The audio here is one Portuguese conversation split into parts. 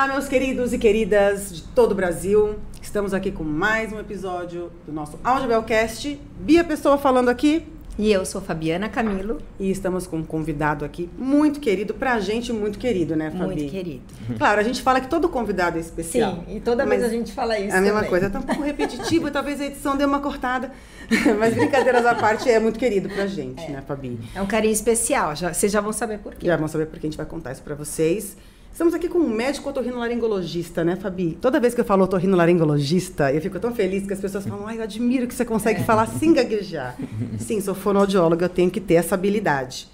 Olá, meus queridos e queridas de todo o Brasil. Estamos aqui com mais um episódio do nosso Audiobelcast. Bia Pessoa falando aqui. E eu sou Fabiana Camilo. E estamos com um convidado aqui muito querido, pra gente muito querido, né, Fabi? Muito querido. Claro, a gente fala que todo convidado é especial. Sim, e toda vez a gente fala isso a mesma também. coisa, tá um pouco repetitivo, talvez a edição dê uma cortada. Mas brincadeiras à parte, é muito querido pra gente, né, Fabi? É um carinho especial, vocês já vão saber por quê. Já vão saber por que a gente vai contar isso pra vocês. Estamos aqui com um médico otorrinolaringologista, né, Fabi? Toda vez que eu falo otorrinolaringologista, eu fico tão feliz que as pessoas falam, ai, eu admiro que você consegue falar sem gaguejar. Sim, sou fonoaudióloga, eu tenho que ter essa habilidade.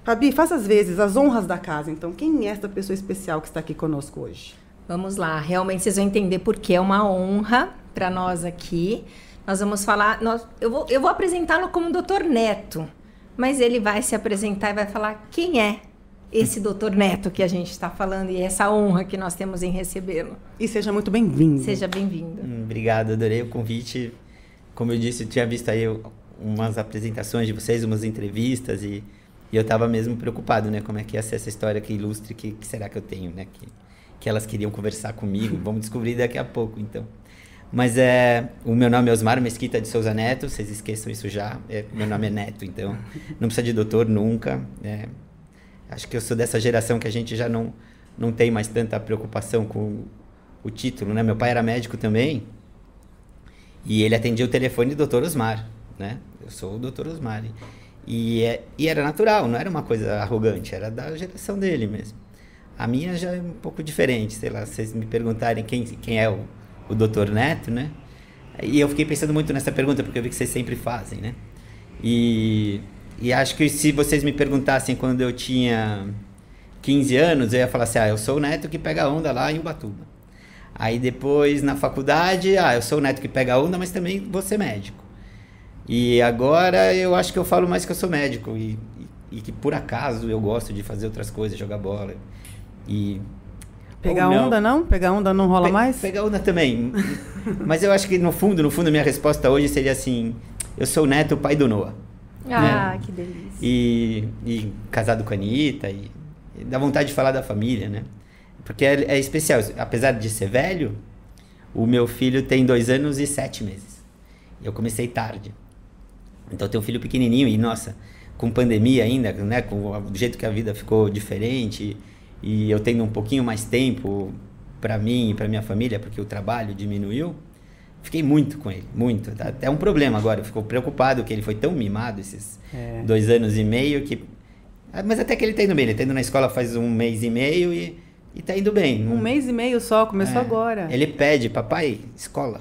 Fabi, faça às vezes as honras da casa. Então, quem é essa pessoa especial que está aqui conosco hoje? Vamos lá, realmente vocês vão entender porque é uma honra para nós aqui. Nós vamos falar, eu vou apresentá-lo como Dr. Neto, mas ele vai se apresentar e vai falar quem é esse Dr. Neto que a gente está falando e essa honra que nós temos em recebê-lo. E seja muito bem-vindo. Seja bem-vindo. Obrigado, adorei o convite. Como eu disse, eu tinha visto aí umas apresentações de vocês, umas entrevistas e eu estava mesmo preocupado, né? Como é que ia ser essa história que ilustre, que será que eu tenho, né? Que elas queriam conversar comigo. Vamos descobrir daqui a pouco, então. Mas o meu nome é Osmar Mesquita de Souza Neto, vocês esqueçam isso já. Meu nome é Neto, então não precisa de doutor nunca. Acho que eu sou dessa geração que a gente já não tem mais tanta preocupação com o título, né? Meu pai era médico também e ele atendia o telefone do Dr. Osmar, né? Eu sou o Dr. Osmar. E era natural, não era uma coisa arrogante, era da geração dele mesmo. A minha já é um pouco diferente, sei lá, se vocês me perguntarem quem é o Dr. Neto, né? E eu fiquei pensando muito nessa pergunta, porque eu vi que vocês sempre fazem, né? E acho que se vocês me perguntassem quando eu tinha 15 anos, eu ia falar assim, eu sou o neto que pega onda lá em Ubatuba. Aí depois, na faculdade, eu sou o neto que pega onda, mas também vou ser médico. E agora eu acho que eu falo mais que eu sou médico e que por acaso eu gosto de fazer outras coisas, jogar bola. Pegar onda não? Pegar onda não rola mais? Pegar onda também. Mas eu acho que no fundo, minha resposta hoje seria assim, eu sou o neto, pai do Noah. Ah, que delícia. E casado com a Anitta, e dá vontade de falar da família, né? Porque é especial. Apesar de ser velho, o meu filho tem 2 anos e 7 meses. Eu comecei tarde. Então eu tenho um filho pequenininho e, nossa, com pandemia ainda, né? Do jeito que a vida ficou diferente e eu tendo um pouquinho mais tempo para mim e para minha família, porque o trabalho diminuiu. Fiquei muito com ele, muito. Até um problema agora, eu fico preocupado que ele foi tão mimado esses 2 anos e meio que... Mas até que ele tá indo bem, ele tá indo na escola faz 1 mês e meio e tá indo bem. 1 mês e meio só, começou agora. Ele pede, papai, escola.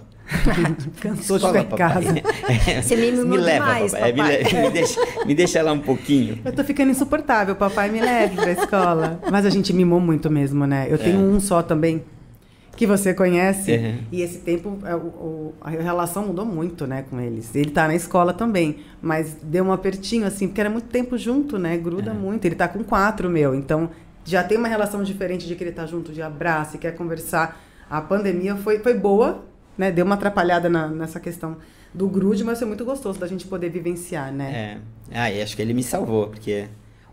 Cansou de ficar em casa. Você me leva, demais, papai. Me deixa lá um pouquinho. Eu tô ficando insuportável, papai me leve pra escola. Mas a gente mimou muito mesmo, né? Eu tenho um só também, que você conhece, e esse tempo a relação mudou muito, né, com eles. Ele tá na escola também, mas deu um apertinho, assim, porque era muito tempo junto, né, gruda muito. Ele tá com 4, então já tem uma relação diferente de querer estar junto, de abraço, e quer conversar. A pandemia foi boa, né, deu uma atrapalhada nessa questão do grude, mas foi muito gostoso da gente poder vivenciar, né. E acho que ele me salvou, porque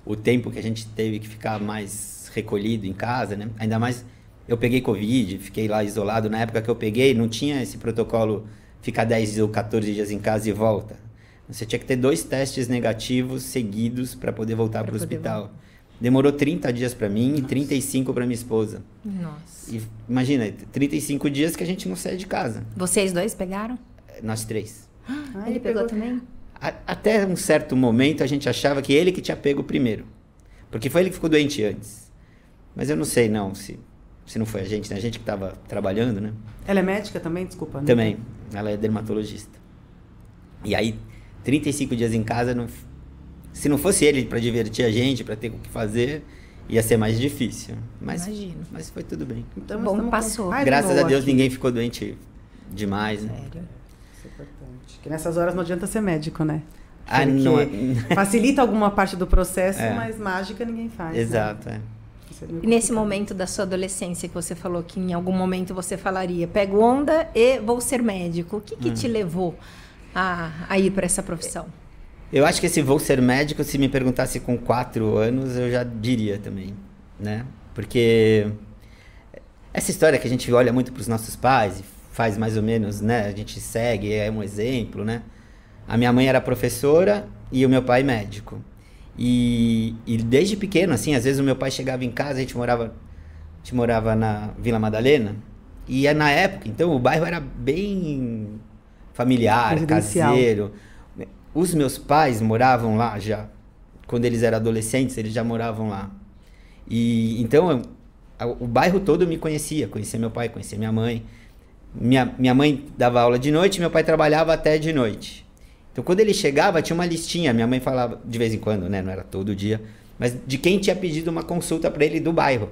o tempo que a gente teve que ficar mais recolhido em casa, né, ainda mais... Eu peguei Covid, fiquei lá isolado. Na época que eu peguei, não tinha esse protocolo ficar 10 ou 14 dias em casa e volta. Você tinha que ter 2 testes negativos seguidos para poder voltar para o hospital. Demorou 30 dias para mim e 35 para minha esposa. Nossa. E, imagina, 35 dias que a gente não sai de casa. Vocês 2 pegaram? Nós 3. Ele pegou também? Até um certo momento a gente achava que ele que tinha pego primeiro. Porque foi ele que ficou doente antes. Mas eu não sei se não foi a gente, né? A gente que estava trabalhando, né? Ela é médica também? Desculpa. Né? Também. Ela é dermatologista. E aí, 35 dias em casa, se não fosse ele para divertir a gente, para ter o que fazer, ia ser mais difícil. Imagino. Mas foi tudo bem. Então, bom, passou. Graças a Deus, ninguém ficou doente demais. Né? Sério. Isso é importante. Porque nessas horas não adianta ser médico, né? Não. Facilita alguma parte do processo, mas mágica ninguém faz. Exato, né? E nesse momento da sua adolescência que você falou que em algum momento você falaria, pego onda e vou ser médico. O que te levou a ir para essa profissão? Eu acho que esse vou ser médico, se me perguntasse com 4 anos, eu já diria também, né? Porque essa história que a gente olha muito para os nossos pais e faz mais ou menos, né? A gente segue, é um exemplo, né? A minha mãe era professora e o meu pai médico. E desde pequeno, assim, às vezes o meu pai chegava em casa, a gente morava na Vila Madalena, e na época, então, o bairro era bem familiar, caseiro. Os meus pais moravam lá já, quando eles eram adolescentes, eles já moravam lá. E então, o bairro todo me conhecia meu pai, conhecia minha mãe. Minha mãe dava aula de noite, meu pai trabalhava até de noite. Então, quando ele chegava, tinha uma listinha. Minha mãe falava, de vez em quando, né? Não era todo dia. Mas de quem tinha pedido uma consulta para ele do bairro.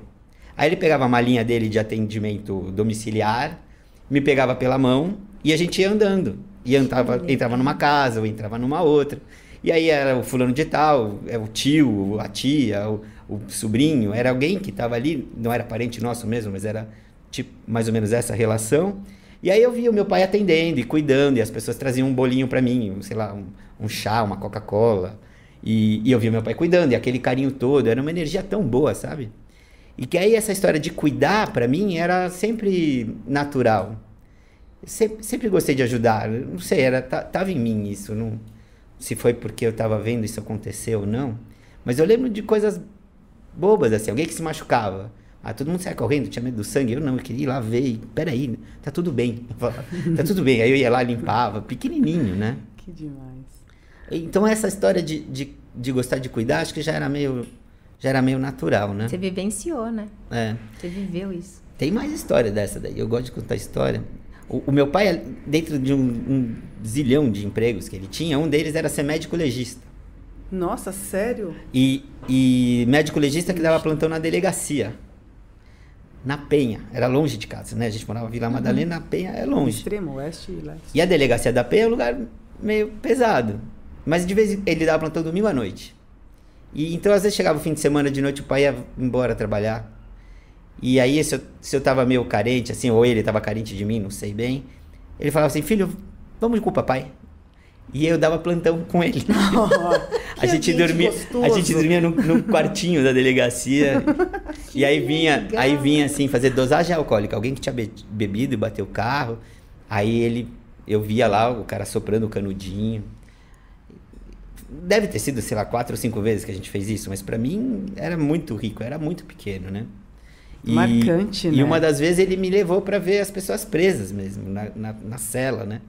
Aí ele pegava a malinha dele de atendimento domiciliar, me pegava pela mão e a gente ia andando. E entrava numa casa ou entrava numa outra. E aí era o fulano de tal, o tio, a tia, o sobrinho. Era alguém que estava ali, não era parente nosso mesmo, mas era tipo, mais ou menos essa relação. E aí eu via o meu pai atendendo e cuidando, e as pessoas traziam um bolinho para mim, sei lá, um chá, uma Coca-Cola. E eu via meu pai cuidando, e aquele carinho todo, era uma energia tão boa, sabe? E que aí essa história de cuidar, para mim, era sempre natural. Sempre gostei de ajudar, não sei, tava em mim isso, não, se foi porque eu tava vendo isso acontecer ou não. Mas eu lembro de coisas bobas, assim, alguém que se machucava. Todo mundo saia correndo, tinha medo do sangue. Eu não, eu queria ir lá ver. Peraí, tá tudo bem. Tá tudo bem. Aí eu ia lá, limpava. Pequenininho, né? Que demais. Então essa história de gostar de cuidar, acho que já era meio natural, né? Você vivenciou, né? É. Você viveu isso. Tem mais história dessa daí. Eu gosto de contar história. O meu pai, dentro de um zilhão de empregos que ele tinha, um deles era ser médico legista. Nossa, sério? E médico legista que dava plantão na delegacia. Na Penha, era longe de casa, né? A gente morava na Vila Madalena, na Penha é longe. Extremo, oeste e leste. E a delegacia da Penha é um lugar meio pesado. Mas de vez em quando ele dava plantão domingo à noite. E então às vezes chegava o fim de semana, de noite o pai ia embora trabalhar. E aí se eu tava meio carente, assim, ou ele tava carente de mim, não sei bem, ele falava assim, filho, vamos com o papai. E eu dava plantão com ele. A gente dormia no quartinho da delegacia. E aí vinha assim, fazer dosagem alcoólica. Alguém que tinha bebido e bateu o carro. Aí eu via lá o cara soprando o canudinho. Deve ter sido, sei lá, 4 ou 5 vezes que a gente fez isso. Mas pra mim era muito rico, era muito pequeno, né? Marcante, né? E uma das vezes ele me levou pra ver as pessoas presas mesmo, na cela, né?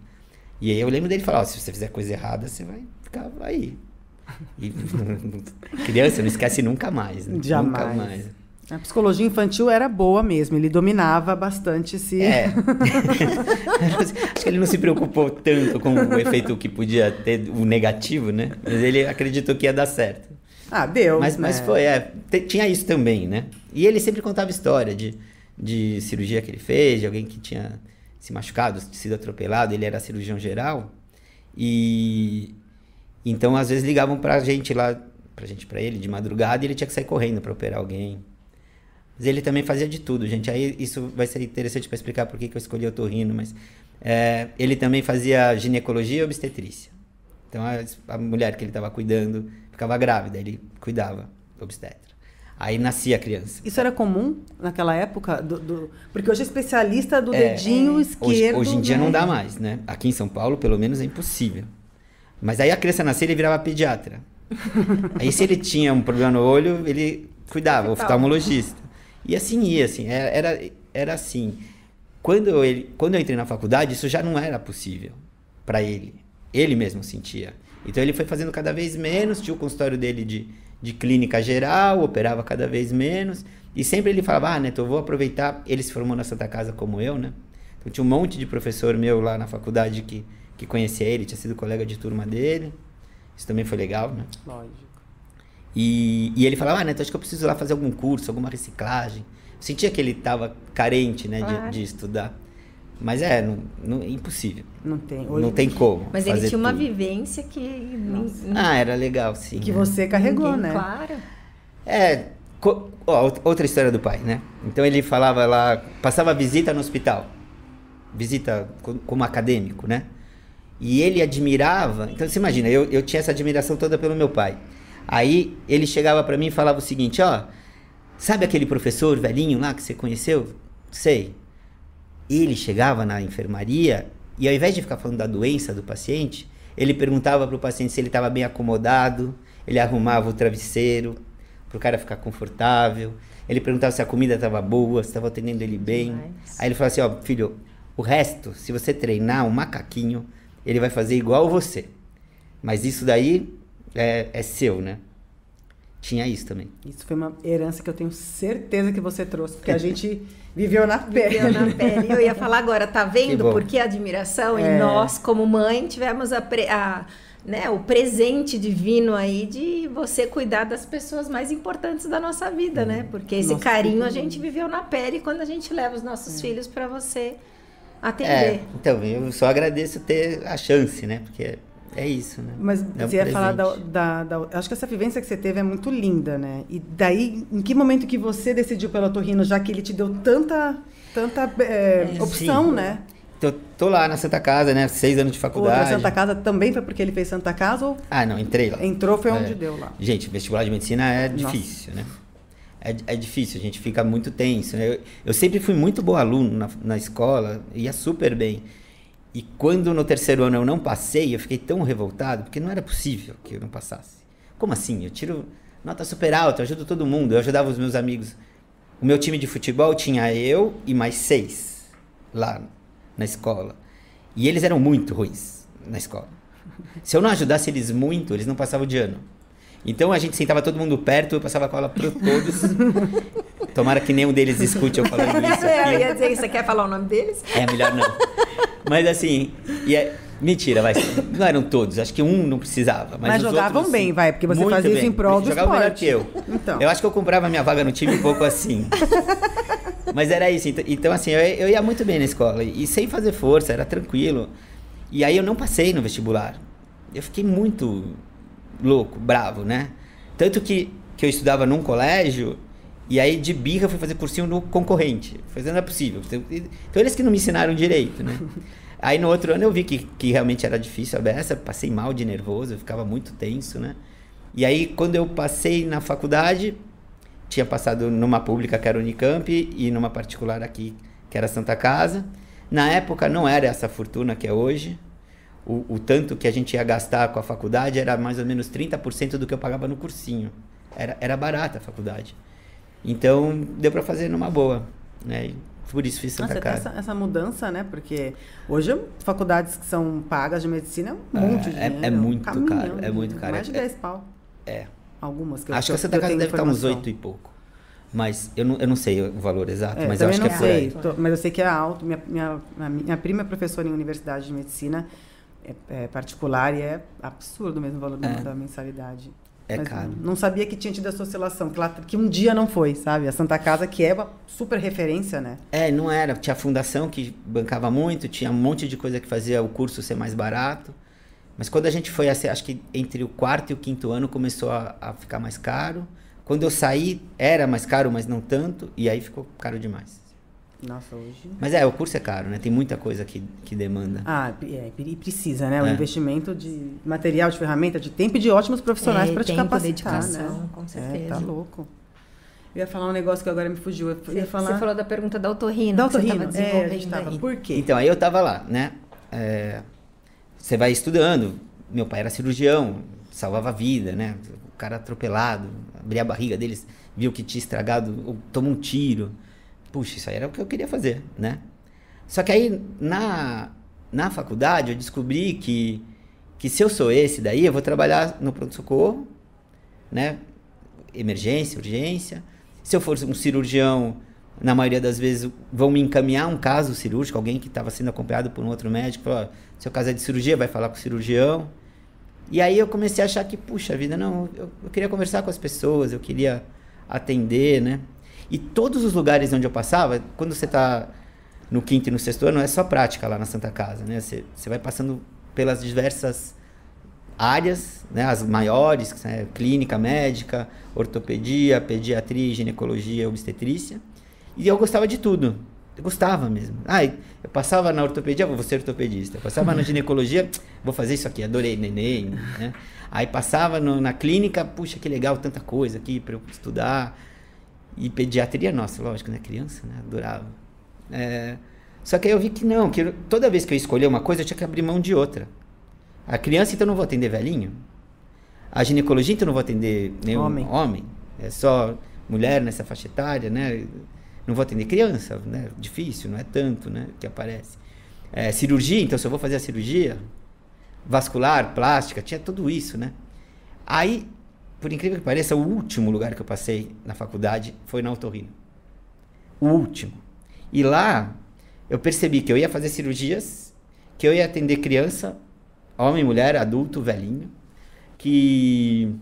E aí eu lembro dele falar, se você fizer coisa errada, você vai ficar aí. E criança não esquece nunca mais, né? Jamais. Nunca mais. A psicologia infantil era boa mesmo, ele dominava bastante esse... Acho que ele não se preocupou tanto com o efeito que podia ter, o negativo, né? Mas ele acreditou que ia dar certo. Deu. Mas foi, tinha isso também, né? E ele sempre contava história de cirurgia que ele fez, de alguém que tinha se machucado, sido atropelado. Ele era cirurgião geral. E então, às vezes, ligavam pra gente lá, pra ele, de madrugada, e ele tinha que sair correndo pra operar alguém. Mas ele também fazia de tudo, gente. Aí isso vai ser interessante para explicar por que eu escolhi o otorrino, mas ele também fazia ginecologia e obstetrícia. Então a mulher que ele estava cuidando ficava grávida, ele cuidava, obstetra. Aí nascia a criança. Isso era comum naquela época? Porque hoje é especialista do dedinho esquerdo. Hoje em dia não dá mais, né? Aqui em São Paulo, pelo menos, é impossível. Mas aí a criança nascia, ele virava pediatra. Aí se ele tinha um problema no olho, ele cuidava, oftalmologista. E assim ia, assim, era assim. Quando eu entrei na faculdade, isso já não era possível para ele. Ele mesmo sentia. Então ele foi fazendo cada vez menos, tinha o consultório dele de clínica geral, operava cada vez menos. E sempre ele falava, Neto, eu vou aproveitar. Ele se formou na Santa Casa como eu, né? Então tinha um monte de professor meu lá na faculdade que conhecia ele, tinha sido colega de turma dele. Isso também foi legal, né? Lógico. E ele falava, Neto, acho que eu preciso lá fazer algum curso, alguma reciclagem. Eu sentia que ele estava carente, né, de estudar. Mas impossível. Não tem como. Mas ele tinha uma vivência que... era legal, sim. E que você carregou, né? Claro. Outra história do pai, né? Então ele falava lá, passava visita no hospital. Visita como acadêmico, né? E ele admirava... Então você imagina, eu tinha essa admiração toda pelo meu pai. Aí ele chegava pra mim e falava o seguinte, sabe aquele professor velhinho lá que você conheceu? Sei. Ele chegava na enfermaria e ao invés de ficar falando da doença do paciente, ele perguntava para o paciente se ele estava bem acomodado, ele arrumava o travesseiro para o cara ficar confortável, ele perguntava se a comida estava boa, se estava atendendo ele bem. Aí ele falava assim, ó, filho, o resto, se você treinar um macaquinho, ele vai fazer igual você. Mas isso daí é seu, né? Tinha isso também. Isso foi uma herança que eu tenho certeza que você trouxe, porque a gente viveu na pele. Viveu na pele. Eu ia falar agora, tá vendo por que a admiração? E nós, como mãe, tivemos né, o presente divino aí de você cuidar das pessoas mais importantes da nossa vida, né? Porque esse carinho a gente viveu na pele quando a gente leva os nossos filhos para você atender. Então, eu só agradeço ter a chance, né? Porque é isso, né? Mas você ia falar acho que essa vivência que você teve é muito linda, né? E daí, em que momento que você decidiu pelo otorrino, já que ele te deu tanta opção, sim, né? Então, tô lá na Santa Casa, né? 6 anos de faculdade. Outra Santa Casa também foi porque ele fez Santa Casa? Ou... Ah, não, entrei lá. Entrou, foi onde deu lá. Gente, vestibular de medicina é difícil, né? É difícil, a gente fica muito tenso, né? Eu sempre fui muito bom aluno na escola, ia super bem. E quando no 3º ano eu não passei, eu fiquei tão revoltado, porque não era possível que eu não passasse. Como assim? Eu tiro nota super alta, eu ajudo todo mundo, eu ajudava os meus amigos. O meu time de futebol tinha eu e mais 6 lá na escola. E eles eram muito ruins na escola. Se eu não ajudasse eles muito, eles não passavam de ano. Então a gente sentava todo mundo perto, eu passava a cola para todos. Tomara que nenhum deles escute eu falando isso aqui. Eu ia dizer, você quer falar o nome deles? Melhor não. Mas assim, mentira, não eram todos, acho que um não precisava. Mas jogavam outros, bem, porque você fazia isso em prol do esporte. Jogavam melhor que eu. Então. Eu acho que eu comprava minha vaga no time um pouco assim. Mas era isso, então assim, eu ia muito bem na escola, e sem fazer força, era tranquilo. E aí eu não passei no vestibular. Eu fiquei muito louco, bravo, né? Tanto que eu estudava num colégio, e aí de birra eu fui fazer cursinho no concorrente. Não é possível. Então eles que não me ensinaram direito, né? Aí no outro ano eu vi que realmente era difícil a beça, passei mal de nervoso, eu ficava muito tenso, né? E aí quando eu passei na faculdade, tinha passado numa pública que era Unicamp e numa particular aqui, que era Santa Casa. Na época não era essa fortuna que é hoje. O tanto que a gente ia gastar com a faculdade era mais ou menos 30% do que eu pagava no cursinho. Era barata a faculdade. Então, deu para fazer numa boa, né? E por isso fiz Santa Casa. Essa mudança, né? Porque hoje faculdades que são pagas de medicina é um monte de dinheiro. É muito caro, é muito caro. Mais de 10 pau. Algumas que acho que a Santa Casa deve estar uns 8 e pouco. Mas eu não sei o valor exato, mas eu acho que é por aí. Mas eu sei que é alto. Minha prima é professora em universidade de medicina particular e é absurdo mesmo o valor da mensalidade. Mas caro. Não sabia que tinha tido essa oscilação, que um dia não foi, sabe? A Santa Casa, que é uma super referência, né? Não era. Tinha a fundação que bancava muito, tinha um monte de coisa que fazia o curso ser mais barato. Mas quando a gente foi, acho que entre o 4º e o 5º ano começou a ficar mais caro. Quando eu saí, era mais caro, mas não tanto. E aí ficou caro demais. Nossa, hoje... Mas o curso é caro, né? Tem muita coisa que demanda. E precisa, né? O investimento de material, de ferramenta, de tempo e de ótimos profissionais para te capacitar, né? Com certeza. Tá louco. Eu ia falar um negócio que agora me fugiu. Você falou da pergunta da otorrino. Da otorrino, a gente tava. Por quê? Então, aí eu tava lá, né? Você vai estudando. Meu pai era cirurgião, salvava a vida, né? O cara atropelado, abria a barriga deles, viu que tinha estragado, tomou um tiro. Puxa, isso aí era o que eu queria fazer, né? Só que aí, na faculdade, eu descobri que se eu sou esse daí, eu vou trabalhar no pronto-socorro, né? Emergência, urgência. Se eu for um cirurgião, na maioria das vezes, vão me encaminhar um caso cirúrgico, alguém que estava sendo acompanhado por um outro médico, falou, seu caso é de cirurgia, vai falar com o cirurgião. E aí eu comecei a achar que, puxa vida, não, eu queria conversar com as pessoas, eu queria atender, né? E todos os lugares onde eu passava, quando você está no 5º e no 6º ano, é só prática lá na Santa Casa, né? Você vai passando pelas diversas áreas, né? As maiores, clínica, médica, ortopedia, pediatria, ginecologia, obstetrícia. E eu gostava de tudo. Eu gostava mesmo. Eu passava na ortopedia, vou ser ortopedista. Eu passava na ginecologia, vou fazer isso aqui, adorei neném, né? Aí passava na clínica, puxa, que legal, tanta coisa aqui para eu estudar. E pediatria, nossa, lógico, né? Criança, né? Adorava. Só que aí eu vi que não, que toda vez que eu escolher uma coisa, eu tinha que abrir mão de outra. A criança, então, eu não vou atender velhinho. A ginecologia, então, eu não vou atender nenhum homem. É só mulher nessa faixa etária, né? Não vou atender criança, né? Difícil, não é tanto, né? Que aparece. Cirurgia, então, se eu vou fazer a cirurgia, vascular, plástica, tinha tudo isso, né? Aí, por incrível que pareça, o último lugar que eu passei na faculdade foi na otorrino. O último. E lá, eu percebi que eu ia fazer cirurgias, que eu ia atender criança, homem, mulher, adulto, velhinho, que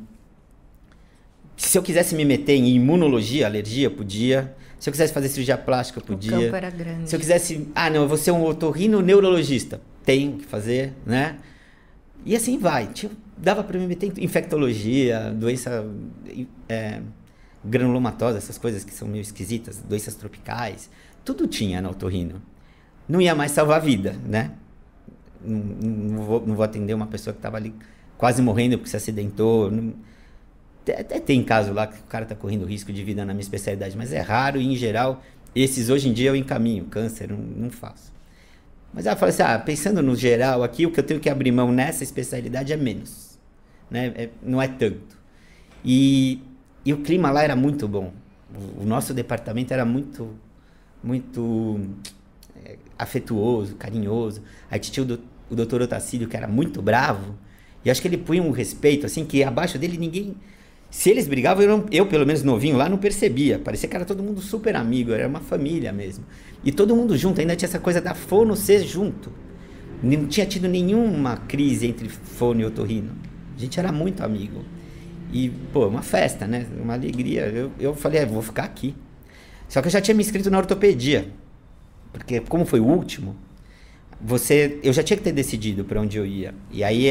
se eu quisesse me meter em imunologia, alergia, podia. Se eu quisesse fazer cirurgia plástica, podia. O campo era grande. Se eu quisesse, não, eu vou ser um otorrino neurologista. Tem que fazer, né? E assim vai. Dava para me meter em infectologia, doença granulomatosa, essas coisas que são meio esquisitas, doenças tropicais. Tudo tinha na otorrino. Não ia mais salvar a vida, né? Não vou atender uma pessoa que estava ali quase morrendo porque se acidentou. Até tem caso lá que o cara está correndo risco de vida na minha especialidade, mas é raro e, em geral, esses hoje em dia eu encaminho. Câncer, não faço. Mas ela fala assim, pensando no geral aqui, o que eu tenho que abrir mão nessa especialidade é menos. Né? Não é tanto. E o clima lá era muito bom. O nosso departamento era muito afetuoso, carinhoso. Aí tinha o doutor Otacílio, que era muito bravo. E acho que ele punha um respeito, assim, que abaixo dele ninguém... Se eles brigavam, eu pelo menos novinho lá, não percebia. Parecia que era todo mundo super amigo, era uma família mesmo. E todo mundo junto, ainda tinha essa coisa da fono ser junto. Não tinha tido nenhuma crise entre fono e otorrino. A gente era muito amigo. E, uma festa, né? Uma alegria. Eu falei, vou ficar aqui. Só que eu já tinha me inscrito na ortopedia. Porque, como foi o último, eu já tinha que ter decidido para onde eu ia. E aí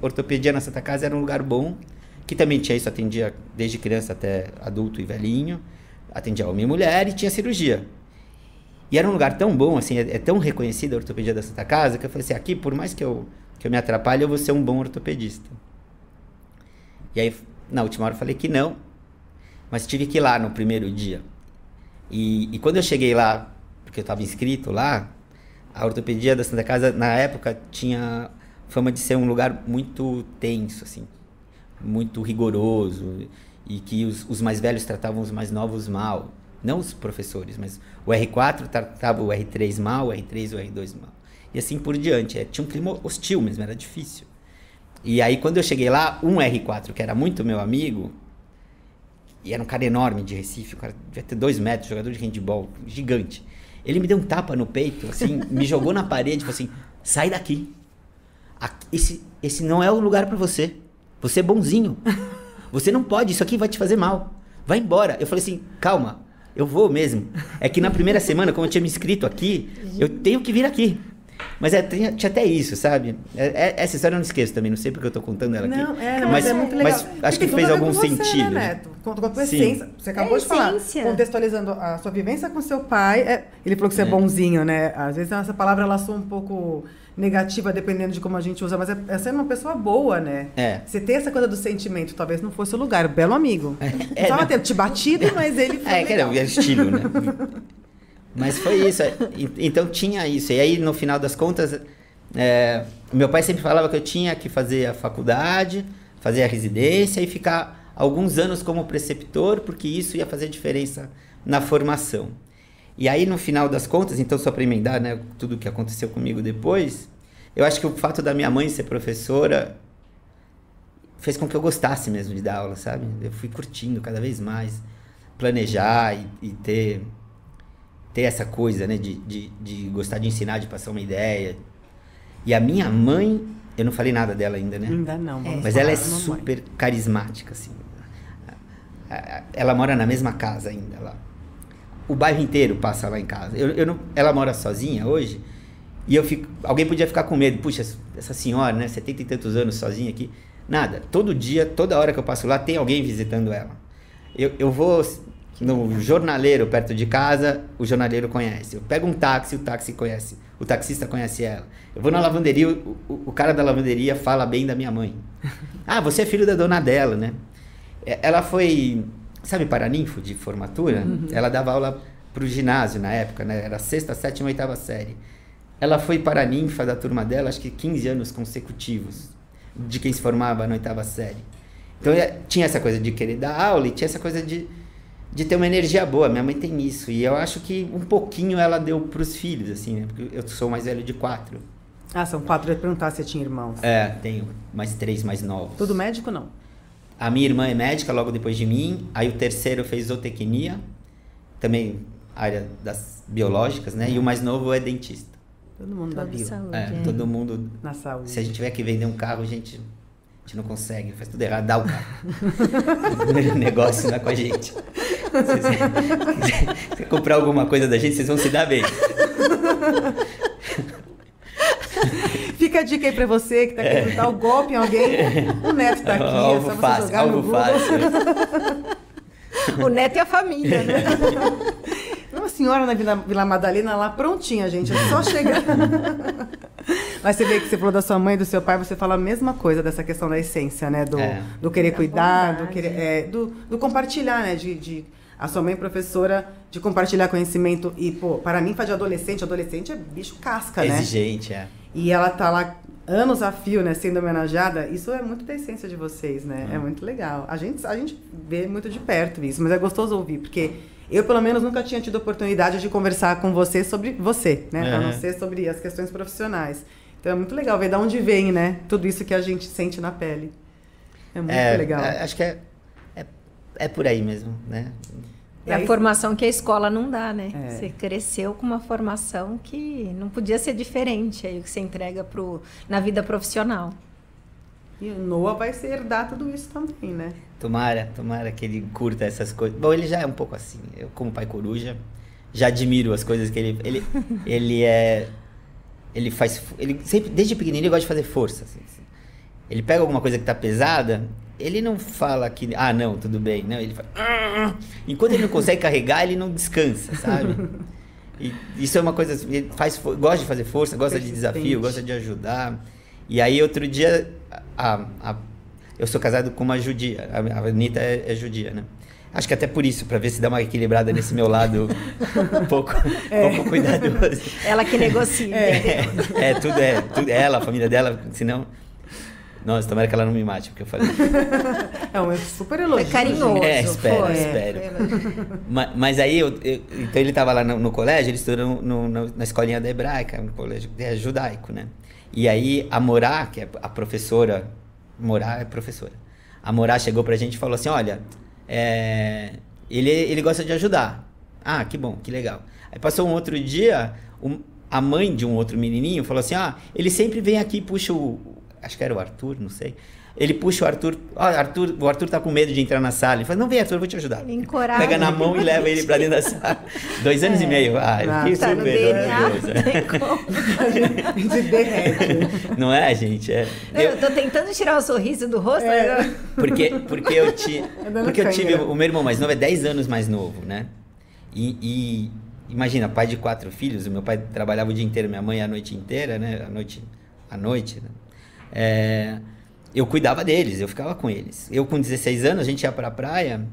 ortopedia na Santa Casa era um lugar bom, que também tinha isso, atendia desde criança até adulto e velhinho, atendia homem e mulher e tinha cirurgia. E era um lugar tão bom, assim, é tão reconhecida a ortopedia da Santa Casa, que eu falei assim, aqui, por mais que eu me atrapalhe, eu vou ser um bom ortopedista. E aí, na última hora, eu falei que não, mas tive que ir lá no primeiro dia. E quando eu cheguei lá, porque eu estava inscrito lá, a ortopedia da Santa Casa, na época, tinha fama de ser um lugar muito tenso, assim, muito rigoroso, e que os mais velhos tratavam os mais novos mal. Não os professores, mas o R4 tratava o R3 mal, o R3 e o R2 mal. E assim por diante. Tinha um clima hostil mesmo, era difícil. E aí, quando eu cheguei lá, um R4, que era muito meu amigo, e era um cara enorme de Recife, o cara devia ter 2 metros, jogador de handebol, gigante. Ele me deu um tapa no peito, assim, me jogou na parede e falou assim, sai daqui. Esse não é o lugar pra você. Você é bonzinho. Você não pode, isso aqui vai te fazer mal. Vai embora. Eu falei assim, calma, eu vou mesmo. É que na primeira semana, como eu tinha me inscrito aqui, eu tenho que vir aqui. Mas tinha até isso, sabe? Essa história eu não esqueço também, não sei porque eu tô contando ela aqui. Mas é muito legal. Mas acho que fez algum sentido. Né, Neto? Com a tua essência. Você acabou de falar, contextualizando a sua vivência com seu pai. Ele falou que você é bonzinho, né? Às vezes essa palavra ela soa um pouco negativa, dependendo de como a gente usa, mas é ser uma pessoa boa, né? Você ter essa coisa do sentimento, talvez não fosse o lugar. Belo amigo. Precisava ter te batido, mas ele foi legal. É estilo, né? Mas foi isso. Então tinha isso. E aí, no final das contas, meu pai sempre falava que eu tinha que fazer a faculdade, fazer a residência e ficar alguns anos como preceptor, porque isso ia fazer diferença na formação. E aí, no final das contas, então só para emendar, né, tudo o que aconteceu comigo depois, eu acho que o fato da minha mãe ser professora fez com que eu gostasse mesmo de dar aula, sabe? Eu fui curtindo cada vez mais, planejar e ter essa coisa, né, de gostar de ensinar, de passar uma ideia. E a minha mãe, eu não falei nada dela ainda, né? Ainda não. Mas ela é super carismática, assim. Ela mora na mesma casa ainda lá. O bairro inteiro passa lá em casa. Ela mora sozinha hoje, e alguém podia ficar com medo. Puxa, essa senhora, né, 70 e tantos anos sozinha aqui. Nada. Todo dia, toda hora que eu passo lá, tem alguém visitando ela. Eu vou no jornaleiro perto de casa, o jornaleiro conhece. Eu pego um táxi, o táxi conhece. O taxista conhece ela. Eu vou na lavanderia, o cara da lavanderia fala bem da minha mãe. Você é filho da dona dela, né? Ela foi, sabe, paraninfo de formatura? Ela dava aula pro ginásio na época, né? Era 6ª, 7ª, 8ª série. Ela foi paraninfa da turma dela, acho que 15 anos consecutivos, de quem se formava na 8ª série. Então tinha essa coisa de querer dar aula e tinha essa coisa de ter uma energia boa. Minha mãe tem isso. E eu acho que um pouquinho ela deu pros filhos, assim, né? Porque eu sou o mais velho de 4. Ah, são 4. Eu ia perguntar se tinha irmãos. Tenho mais 3 mais novos. Tudo médico, não? A minha irmã é médica logo depois de mim. Aí o terceiro fez zootecnia, também área das biológicas, né? E o mais novo é dentista. Todo mundo da bio. Saúde, todo mundo na saúde. Se a gente tiver que vender um carro, a gente não consegue, faz tudo errado, dá o carro. O negócio não é com a gente. Se você comprar alguma coisa da gente, vocês vão se dar bem. Fica a dica aí pra você que tá querendo dar o golpe em alguém. O Neto tá aqui, alvo é só fácil, você jogar no Google. O Neto e a família, né? Uma senhora na Vila Madalena lá prontinha, gente. É só chegar. Mas você vê que você falou da sua mãe e do seu pai, você fala a mesma coisa dessa questão da essência, né? Do querer cuidar, do compartilhar, né? A sua mãe professora, de compartilhar conhecimento. E, pô, para mim, fazer adolescente é bicho casca, né? Exigente, E ela tá lá anos a fio, né, sendo homenageada. Isso é muito da essência de vocês, né? É muito legal. A gente vê muito de perto isso, mas é gostoso ouvir, porque eu, pelo menos, nunca tinha tido oportunidade de conversar com você sobre você, né? A não ser sobre as questões profissionais. Então é muito legal ver de onde vem, né? Tudo isso que a gente sente na pele. É muito legal. Acho que é por aí mesmo, né? É a formação que a escola não dá, né? Você cresceu com uma formação que não podia ser diferente aí o que você entrega na vida profissional. E o Noah vai se herdar tudo isso também, né? Tomara que ele curta essas coisas. Bom, ele já é um pouco assim. Eu, como pai coruja, já admiro as coisas que ele faz. Ele sempre, desde pequenininho, ele gosta de fazer força. Assim. Ele pega alguma coisa que tá pesada, ele não fala que, não, tudo bem. Não, ele fala, enquanto ele não consegue carregar, ele não descansa, sabe? E isso é uma coisa, ele gosta de fazer força, gosta de desafio, gosta de ajudar. E aí, outro dia, eu sou casado com uma judia, a Anitta é judia, né? Acho que até por isso, para ver se dá uma equilibrada nesse meu lado um pouco cuidadoso. Ela que negocia, entendeu? Tudo ela, a família dela, senão... Nossa, tomara que ela não me mate, porque eu falei... É um super elogio. Foi carinhoso. Espero. Mas aí, então ele estava lá no colégio, ele estudou na escolinha da Hebraica, no colégio judaico, né? E aí a Morá, que é a professora... Morá é professora. A Morá chegou pra gente e falou assim, olha, ele gosta de ajudar. Ah, que bom, que legal. Aí passou um outro dia, a mãe de um outro menininho falou assim, ele sempre vem aqui e puxa acho que era o Arthur, não sei. Ele puxa o Arthur, o Arthur tá com medo de entrar na sala. Ele fala, não, vem Arthur, eu vou te ajudar. Ele encoraja. Pega na mão e leva ele pra dentro da sala. 2 anos e meio. Eu fiquei tá super orgulhosa. De derrete. Não é, gente? Eu tô tentando tirar o sorriso do rosto. Porque eu tive... O meu irmão mais novo é 10 anos mais novo, né? E imagina, pai de 4 filhos. O meu pai trabalhava o dia inteiro, minha mãe a noite inteira, né? À noite, né? Eu cuidava deles, eu ficava com eles. Eu com 16 anos, a gente ia pra praia,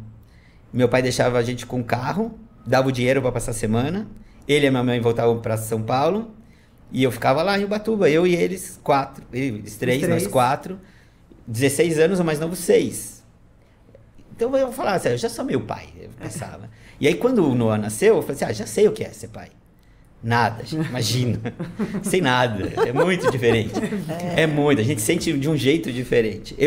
meu pai deixava a gente com o carro, dava o dinheiro para passar a semana, ele e a minha mãe voltavam para São Paulo, e eu ficava lá em Ubatuba, eu e eles, 4, eles 3, nós 4, 16 anos, o mais novo 6. Então eu falava assim, eu já sou meu pai, eu pensava. E aí quando o Noah nasceu, eu falei assim, já sei o que é ser pai. Nada, gente, imagina. Sem nada. É muito diferente. É muito. A gente sente de um jeito diferente.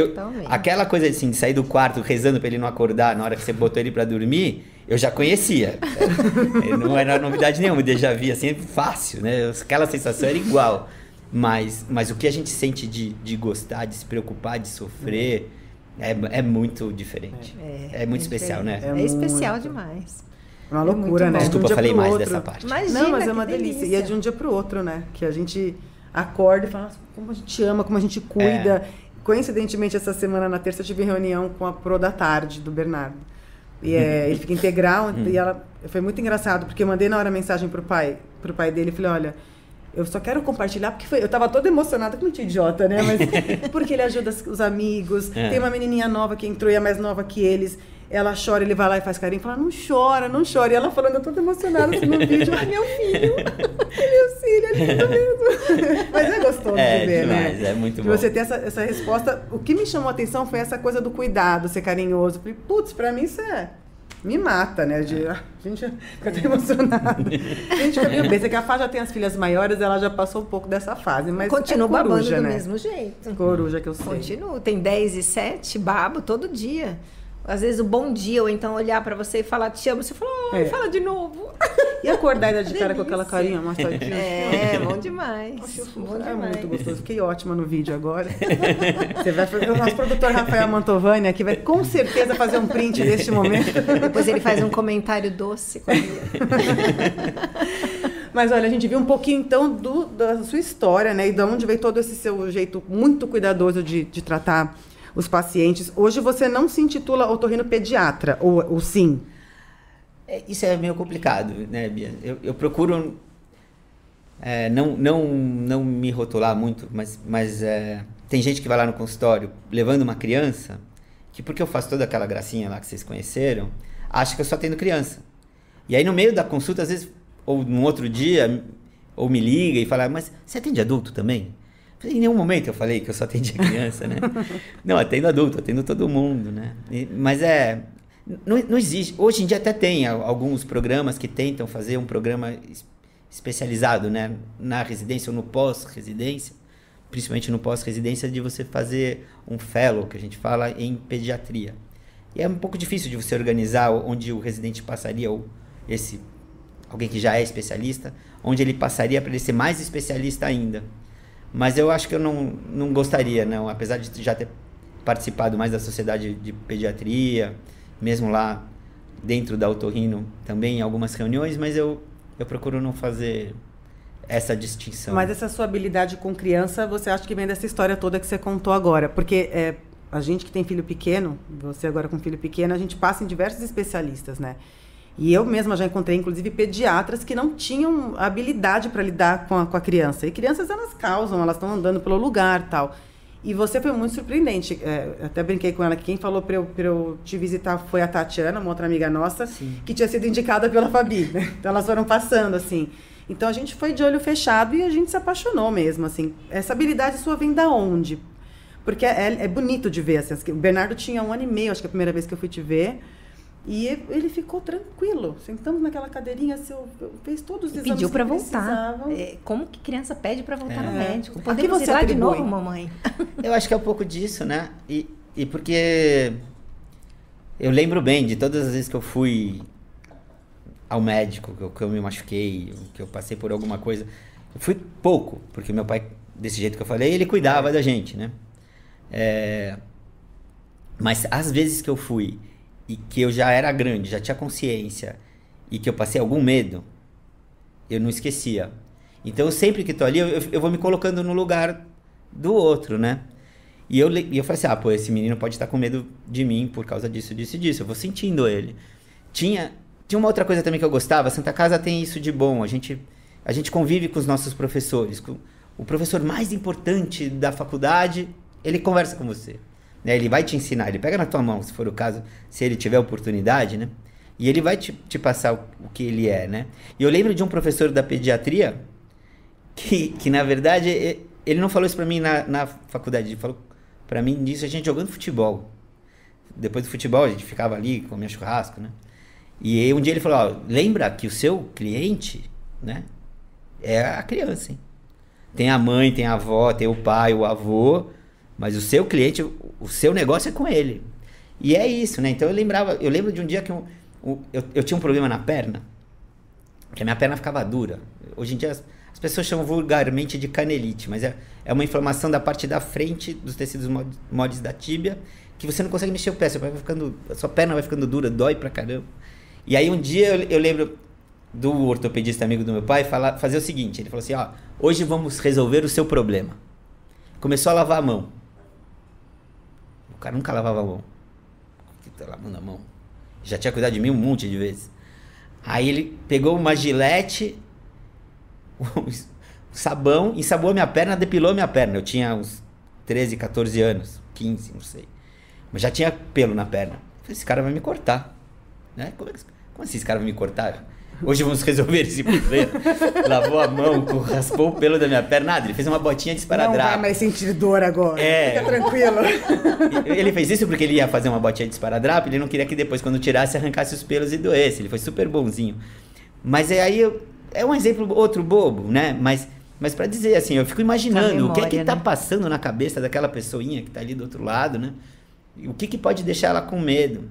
Aquela coisa assim, de sair do quarto rezando pra ele não acordar na hora que você botou ele pra dormir, eu já conhecia. Não era novidade nenhuma, déjà vu, assim, fácil, né? Aquela sensação era igual. Mas o que a gente sente de gostar, de se preocupar, de sofrer, é muito diferente. É muito especial, né? É especial demais. É uma loucura, né? Desculpa, falei mais dessa parte. Imagina, não, mas é uma delícia. E é de um dia pro outro, né? Que a gente acorda e fala, como a gente ama, como a gente cuida. Coincidentemente, essa semana, na terça, eu tive reunião com a Pro da Tarde, do Bernardo. E ele fica integral. E foi muito engraçado, porque eu mandei na hora mensagem pro pai dele. Falei, olha, eu só quero compartilhar, porque eu tava toda emocionada, como de idiota, né? Mas porque ele ajuda os amigos. Tem uma menininha nova que entrou e é mais nova que eles. ela chora, ele vai lá e faz carinho, fala, não chora, não chora. E ela falando toda emocionada assim, no vídeo, ai, meu filho, ele é lindo mesmo. Mas é gostoso de ver, demais, né? É muito bom. Você ter essa resposta. O que me chamou a atenção foi essa coisa do cuidado, ser carinhoso. Falei, putz, pra mim isso me mata, né? A gente fica até emocionada. A gente fica meio besta, que a Fá já tem as filhas maiores, ela já passou um pouco dessa fase, mas continua babando coruja, do né? mesmo jeito. Coruja que eu sei. Continua, tem 10 e 7, babo todo dia. Às vezes o bom dia, ou então olhar pra você e falar te amo, você fala, fala de novo. E acordar ainda de cara com aquela carinha amassadinha. Bom demais. Bom demais. Muito gostoso. Fiquei ótima no vídeo agora. Você vai fazer, o nosso produtor Rafael Mantovani aqui vai com certeza fazer um print deste momento. Depois ele faz um comentário doce comigo. Mas olha, a gente viu um pouquinho então da sua história, né? E de onde veio todo esse seu jeito muito cuidadoso de tratar os pacientes. Hoje você não se intitula otorrinopediatra, ou sim? Isso é meio complicado, né, Bia? Eu procuro não me rotular muito, mas tem gente que vai lá no consultório levando uma criança, que porque eu faço toda aquela gracinha lá que vocês conheceram, acha que eu só atendo criança. E aí no meio da consulta, às vezes, ou num outro dia, ou me liga e fala, mas você atende adulto também? Em nenhum momento eu falei que eu só atendia criança, né? Não, atendo adulto, atendo todo mundo, né? Mas não existe. Hoje em dia até tem alguns programas que tentam fazer um programa especializado, né? Na residência ou no pós-residência, principalmente no pós-residência, de você fazer um fellow, que a gente fala, em pediatria. E é um pouco difícil de você organizar onde o residente passaria, ou alguém que já é especialista, onde ele passaria para ele ser mais especialista ainda. Mas eu acho que eu não gostaria, não. Apesar de já ter participado mais da sociedade de pediatria, mesmo lá dentro da Otorrino também em algumas reuniões, mas eu procuro não fazer essa distinção. Mas essa sua habilidade com criança, você acha que vem dessa história toda que você contou agora? Porque a gente que tem filho pequeno, você agora com filho pequeno, a gente passa em diversos especialistas, né? E eu mesma já encontrei, inclusive, pediatras que não tinham habilidade para lidar com a criança. E crianças, elas causam, elas estão andando pelo lugar e tal. E você foi muito surpreendente. Até brinquei com ela que quem falou para eu te visitar foi a Tatiana, uma outra amiga nossa, sim, que tinha sido indicada pela Fabi, né? Então elas foram passando, assim. Então a gente foi de olho fechado e a gente se apaixonou mesmo, assim. Essa habilidade sua vem da onde? Porque é bonito de ver, assim. O Bernardo tinha 1 ano e meio, acho que é a primeira vez que eu fui te ver. E ele ficou tranquilo. Sentamos naquela cadeirinha, fez todos os exames. Pediu para voltar. Como que criança pede para voltar no médico? Podemos ir lá de novo, mamãe? Eu acho que é um pouco disso, né? E porque eu lembro bem de todas as vezes que eu fui ao médico, que eu me machuquei, que eu passei por alguma coisa. Eu fui pouco, porque meu pai, desse jeito que eu falei, ele cuidava da gente, né? Mas às vezes que eu fui e que eu já era grande, já tinha consciência, e que eu passei algum medo, eu não esquecia. Então, sempre que tô ali, eu vou me colocando no lugar do outro, né? E eu falei assim, pô, esse menino pode estar com medo de mim por causa disso, disso e disso. Eu vou sentindo ele. Tinha uma outra coisa também que eu gostava, a Santa Casa tem isso de bom, a gente convive com os nossos professores. O professor mais importante da faculdade, ele conversa com você. Né? Ele vai te ensinar, ele pega na tua mão, se for o caso, se ele tiver oportunidade, né? E ele vai te passar o que ele é, né? E eu lembro de um professor da pediatria que na verdade, ele não falou isso pra mim na faculdade, ele falou pra mim disso a gente jogando futebol. Depois do futebol, a gente ficava ali, comia churrasco, né? E aí, um dia ele falou, lembra que o seu cliente, né, é a criança, hein? Tem a mãe, tem a avó, tem o pai, o avô, mas o seu cliente, o seu negócio é com ele. E é isso, né? Então eu lembro de um dia que eu tinha um problema na perna, que a minha perna ficava dura. Hoje em dia as pessoas chamam vulgarmente de canelite, mas é uma inflamação da parte da frente dos tecidos moles da tíbia, que você não consegue mexer o pé, sua perna vai ficando dura, dói pra caramba. E aí um dia eu lembro do ortopedista amigo do meu pai fazer o seguinte, ele falou assim, hoje vamos resolver o seu problema. Começou a lavar a mão. O cara nunca lavava a mão. Por que tá lavando a mão? Já tinha cuidado de mim um monte de vezes. Aí ele pegou uma gilete, um sabão, ensaboou minha perna, depilou minha perna. Eu tinha uns 13, 14 anos, 15, não sei. Mas já tinha pelo na perna. esse cara vai me cortar. Né? Como assim esse cara vai me cortar? Hoje vamos resolver esse problema. Lavou a mão, raspou o pelo da minha perna. Nada, ele fez uma botinha de esparadrapo. Não vai mais sentir dor agora. Fica tranquilo. Ele fez isso porque ele ia fazer uma botinha de esparadrapo. Ele não queria que depois, quando tirasse, arrancasse os pelos e doesse. Ele foi super bonzinho. Mas aí, é um exemplo outro bobo, né? Mas para dizer assim, eu fico imaginando memória, o que é que tá passando na cabeça daquela pessoinha que tá ali do outro lado, né? O que pode deixar ela com medo.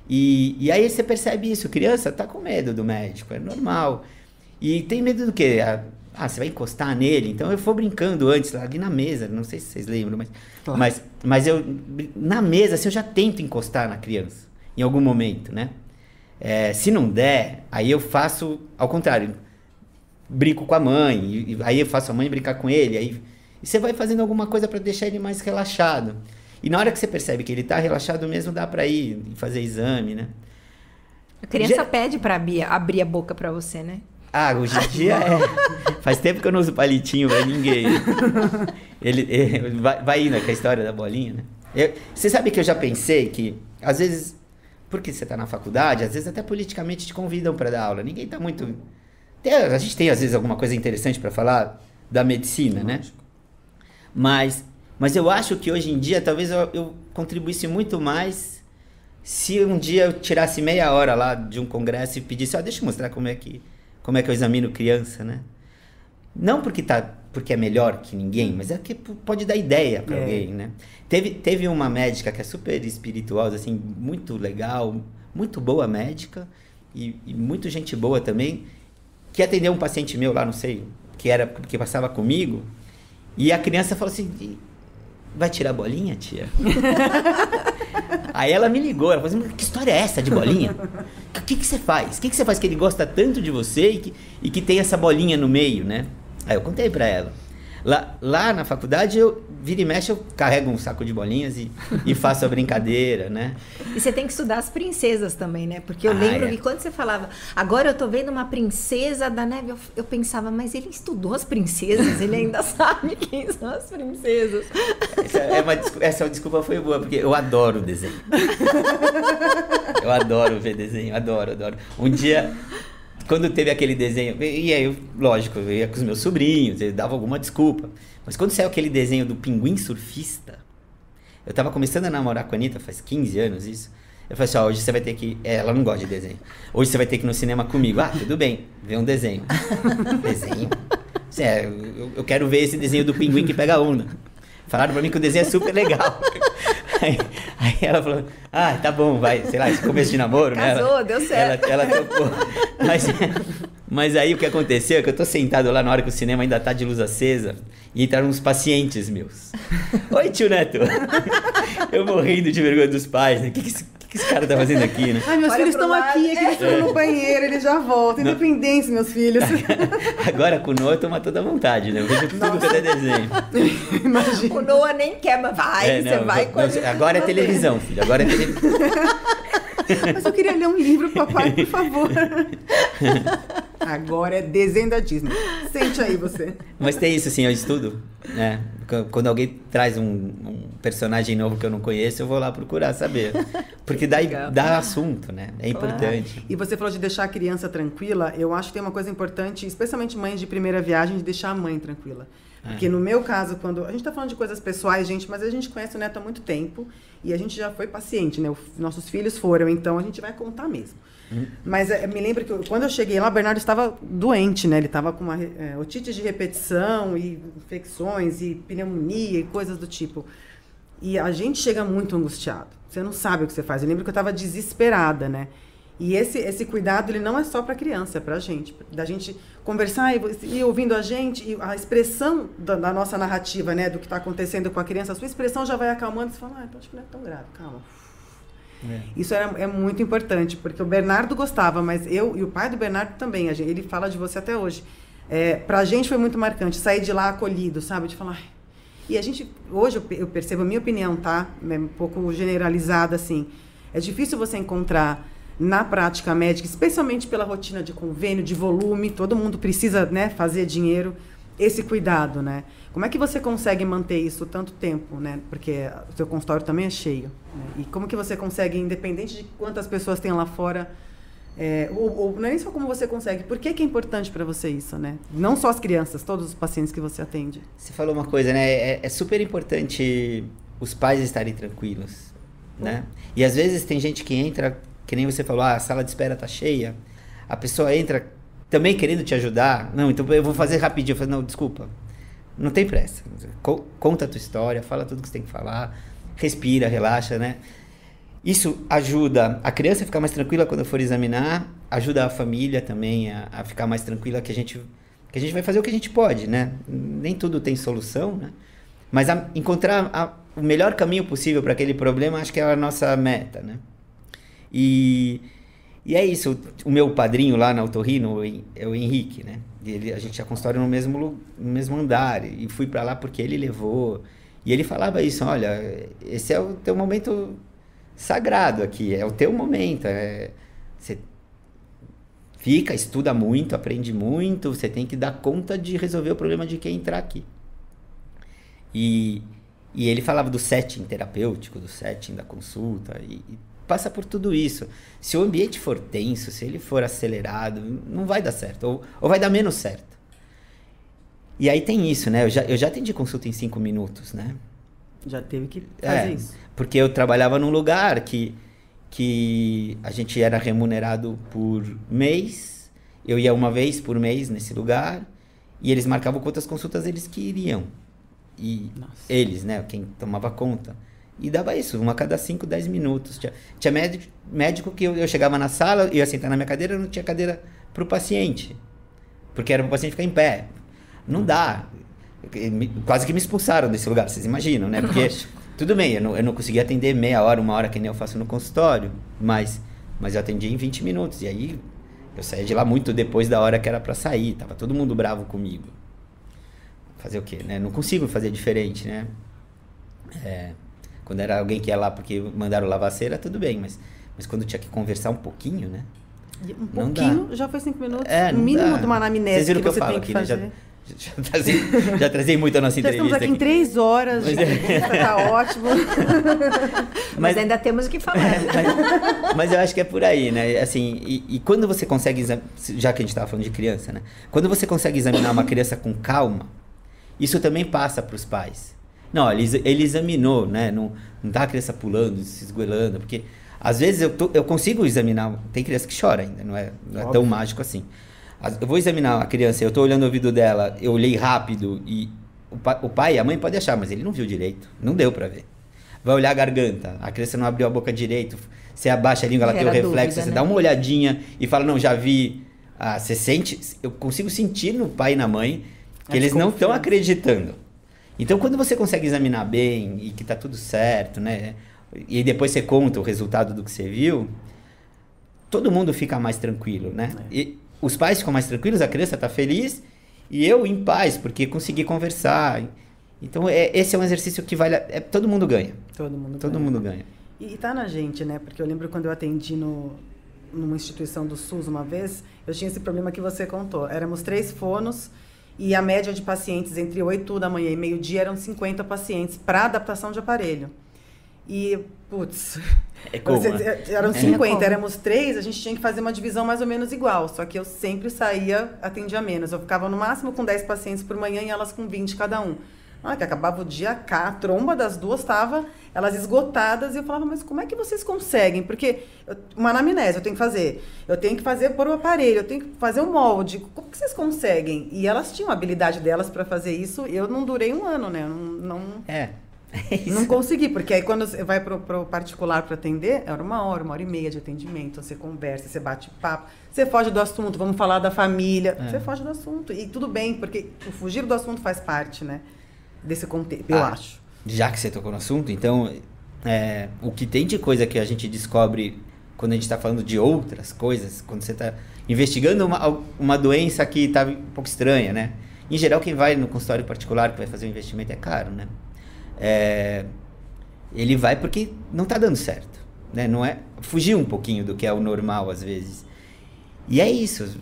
E aí você percebe isso, criança tá com medo do médico, é normal. E tem medo do quê? Você vai encostar nele? Então eu fui brincando antes, lá ali na mesa, não sei se vocês lembram, claro. mas eu, na mesa, assim, eu já tento encostar na criança, em algum momento, né? Se não der, aí eu faço ao contrário, brinco com a mãe, e aí eu faço a mãe brincar com ele, aí e você vai fazendo alguma coisa para deixar ele mais relaxado. E na hora que você percebe que ele tá relaxado mesmo, dá pra ir e fazer exame, né? A criança pede pra abrir a boca pra você, né? Hoje em dia faz tempo que eu não uso palitinho pra ninguém. Ele vai indo com a história da bolinha, né? Você sabe que eu já pensei que, às vezes, porque você tá na faculdade, às vezes até politicamente te convidam pra dar aula. Ninguém tá muito... A gente tem, às vezes, alguma coisa interessante pra falar da medicina, né? Mas eu acho que hoje em dia, talvez eu contribuísse muito mais se um dia eu tirasse meia hora lá de um congresso e pedisse, deixa eu mostrar como é que eu examino criança, né? Não porque é melhor que ninguém, mas é que pode dar ideia para alguém, né? Teve uma médica que é super espirituosa, assim, muito legal, muito boa médica e muito gente boa também, que atendeu um paciente meu lá, não sei, que passava comigo, e a criança falou assim... Vai tirar a bolinha, tia? Aí ela me ligou, ela falou assim, que história é essa de bolinha? O que você faz? O que você faz que ele gosta tanto de você e que tem essa bolinha no meio, né? Aí eu contei pra ela. Lá na faculdade, vira e mexe, eu carrego um saco de bolinhas e faço a brincadeira, né? E você tem que estudar as princesas também, né? Porque eu lembro que quando você falava, agora eu tô vendo uma princesa da neve, eu pensava, mas ele estudou as princesas, ele ainda sabe quem são as princesas. Essa desculpa foi boa, porque eu adoro desenho. Eu adoro ver desenho, adoro. Um dia... Quando teve aquele desenho, e aí, lógico, eu ia com os meus sobrinhos, eu dava alguma desculpa. Mas quando saiu aquele desenho do pinguim surfista, eu tava começando a namorar com a Anitta, faz 15 anos isso. Eu falei assim, hoje você vai ter que... ela não gosta de desenho. Hoje você vai ter que ir no cinema comigo. Tudo bem, ver um desenho. Desenho? Eu quero ver esse desenho do pinguim que pega a onda. Falaram pra mim que o desenho é super legal. Aí ela falou, tá bom, vai, sei lá, esse começo de namoro, Casou, né? Deu certo. Ela topou. Mas aí o que aconteceu é que eu tô sentado lá na hora que o cinema ainda tá de luz acesa e entraram uns pacientes meus. Oi, tio Neto. Eu morrendo de vergonha dos pais, né? O que esse cara tá fazendo aqui, né? Meus filhos estão aqui, eles estão no banheiro, eles já voltam. Independência, meus filhos. Agora com o Noah toma toda a vontade, né? Eu vejo tudo que é desenho. Imagina. O Noah nem quer, mas você vai com ele. Agora é televisão, filho. Agora é televisão. Mas eu queria ler um livro, papai, por favor. Agora é desenho da Disney. Sente aí você. Mas tem isso, assim, eu estudo, né? Quando alguém traz um personagem novo que eu não conheço, eu vou lá procurar saber. Porque dá assunto, né? É importante. E você falou de deixar a criança tranquila. Eu acho que tem uma coisa importante, especialmente mães de primeira viagem, de deixar a mãe tranquila. Porque no meu caso, quando... A gente tá falando de coisas pessoais, gente, mas a gente conhece o Neto há muito tempo e a gente já foi paciente, né? Nossos filhos foram, então a gente vai contar mesmo. Mas me lembro que quando eu cheguei lá, o Bernardo estava doente, né? Ele estava com uma otite de repetição e infecções e pneumonia e coisas do tipo. E a gente chega muito angustiado. Você não sabe o que você faz. Eu lembro que eu estava desesperada, né? E esse cuidado, ele não é só para a criança, é para a gente. Da gente conversar e ouvindo a gente, e a expressão da nossa narrativa, né? Do que está acontecendo com a criança, a sua expressão já vai acalmando. Você fala, então acho que não é tão grave, calma. Isso é muito importante, porque o Bernardo gostava, mas eu e o pai do Bernardo também, ele fala de você até hoje. Pra gente foi muito marcante, sair de lá acolhido, sabe? De falar... E a gente, hoje eu percebo, a minha opinião, tá? É um pouco generalizada, assim. É difícil você encontrar na prática médica, especialmente pela rotina de convênio, de volume, todo mundo precisa, né, fazer dinheiro. esse cuidado, né? Como é que você consegue manter isso tanto tempo, né? Porque o seu consultório também é cheio, né? E como que você consegue, independente de quantas pessoas tem lá fora, ou não é nem só como você consegue, por que é importante para você isso, né? Não só as crianças, todos os pacientes que você atende. Você falou uma coisa, né? É super importante os pais estarem tranquilos, né? E às vezes tem gente que entra, que nem você falou, a sala de espera tá cheia, a pessoa entra também querendo te ajudar. Não, então eu vou fazer rapidinho. Eu falo, não, desculpa, não tem pressa. Conta a tua história, fala tudo que você tem que falar, respira, relaxa, né? Isso ajuda a criança a ficar mais tranquila quando for examinar, ajuda a família também a ficar mais tranquila, que a gente vai fazer o que a gente pode, né? Nem tudo tem solução, né? Mas encontrar o melhor caminho possível para aquele problema, acho que é a nossa meta, né? E é isso. O meu padrinho lá na Otorrino é o Henrique, né? A gente tinha consultório no mesmo andar, e fui para lá porque ele levou. E ele falava isso, olha, esse é o teu momento sagrado aqui, é o teu momento. Você fica, estuda muito, aprende muito, você tem que dar conta de resolver o problema de quem entrar aqui. E ele falava do setting terapêutico, do setting da consulta, e passa por tudo isso. Se o ambiente for tenso, se ele for acelerado, não vai dar certo, ou vai dar menos certo. E aí tem isso, né? Eu já atendi consulta em 5 minutos, né? Já teve que fazer isso. Porque eu trabalhava num lugar que a gente era remunerado por mês, eu ia uma vez por mês nesse lugar, e eles marcavam quantas consultas eles queriam. E eles, né? Quem tomava conta. E dava isso, uma a cada 5, 10 minutos. Tinha médico que eu chegava na sala, ia sentar na minha cadeira, não tinha cadeira para o paciente. Porque era para o paciente ficar em pé. Não dá. Quase que me expulsaram desse lugar, vocês imaginam, né? Porque, tudo bem, eu não conseguia atender meia hora, 1 hora, que nem eu faço no consultório. Mas eu atendi em 20 minutos. E aí, eu saía de lá muito depois da hora que era para sair. Tava todo mundo bravo comigo. Fazer o quê, né? Não consigo fazer diferente, né? Quando era alguém que ia lá porque mandaram lavar a cera, tudo bem, mas quando tinha que conversar um pouquinho, né? Um pouquinho, já foi 5 minutos. No mínimo dá. de uma anamnese que você tem que fazer. Né? Já trazei muito a nossa entrevista. Estamos aqui em 3 horas, tá ótimo. Mas ainda temos o que falar. Mas eu acho que é por aí, né? Assim, e quando você consegue, já que a gente estava falando de criança, né? Quando você consegue examinar uma criança com calma, isso também passa para os pais. Não, ele examinou, né? Não tá a criança pulando, se esgoelando, porque às vezes eu consigo examinar, tem criança que chora ainda, não é tão mágico assim. Eu vou examinar a criança, eu tô olhando o ouvido dela, eu olhei rápido e o pai e a mãe podem achar, mas ele não viu direito, não deu pra ver. Vai olhar a garganta, a criança não abriu a boca direito, você abaixa a língua, ela tem o reflexo, você dá uma olhadinha e fala, não, já vi. Você sente, eu consigo sentir no pai e na mãe que eles não estão acreditando. Então, quando você consegue examinar bem e que tá tudo certo, né? E depois você conta o resultado do que você viu, todo mundo fica mais tranquilo, né? E os pais ficam mais tranquilos, a criança tá feliz e eu em paz, porque consegui conversar. Então, esse é um exercício que vale... todo mundo ganha. Todo mundo ganha. E tá na gente, né? Porque eu lembro quando eu atendi numa instituição do SUS uma vez, eu tinha esse problema que você contou. Éramos 3 fonos... E a média de pacientes entre 8 da manhã e meio-dia eram 50 pacientes para adaptação de aparelho. E, putz, eram 50, éramos 3, a gente tinha que fazer uma divisão mais ou menos igual. Só que eu sempre atendia menos. Eu ficava no máximo com 10 pacientes por manhã e elas com 20 cada um. Que acabava o dia cá, a tromba das duas estava, elas esgotadas, e eu falava, mas como é que vocês conseguem? Porque uma anamnese eu tenho que fazer por o aparelho, eu tenho que fazer um molde, como que vocês conseguem? E elas tinham a habilidade delas para fazer isso, eu não durei 1 ano, né? Não consegui, porque aí quando você vai pro particular para atender, era 1 hora, 1h30 de atendimento, você conversa, você bate papo, você foge do assunto, vamos falar da família, você foge do assunto, e tudo bem, porque o fugir do assunto faz parte, né? Desse contexto, eu acho. Já que você tocou no assunto, então, o que tem de coisa que a gente descobre quando a gente está falando de outras coisas, quando você está investigando uma doença que está um pouco estranha, né? Em geral, quem vai no consultório particular que vai fazer um investimento é caro, né? Ele vai porque não está dando certo, né? Não é fugir um pouquinho do que é o normal, às vezes. E é isso.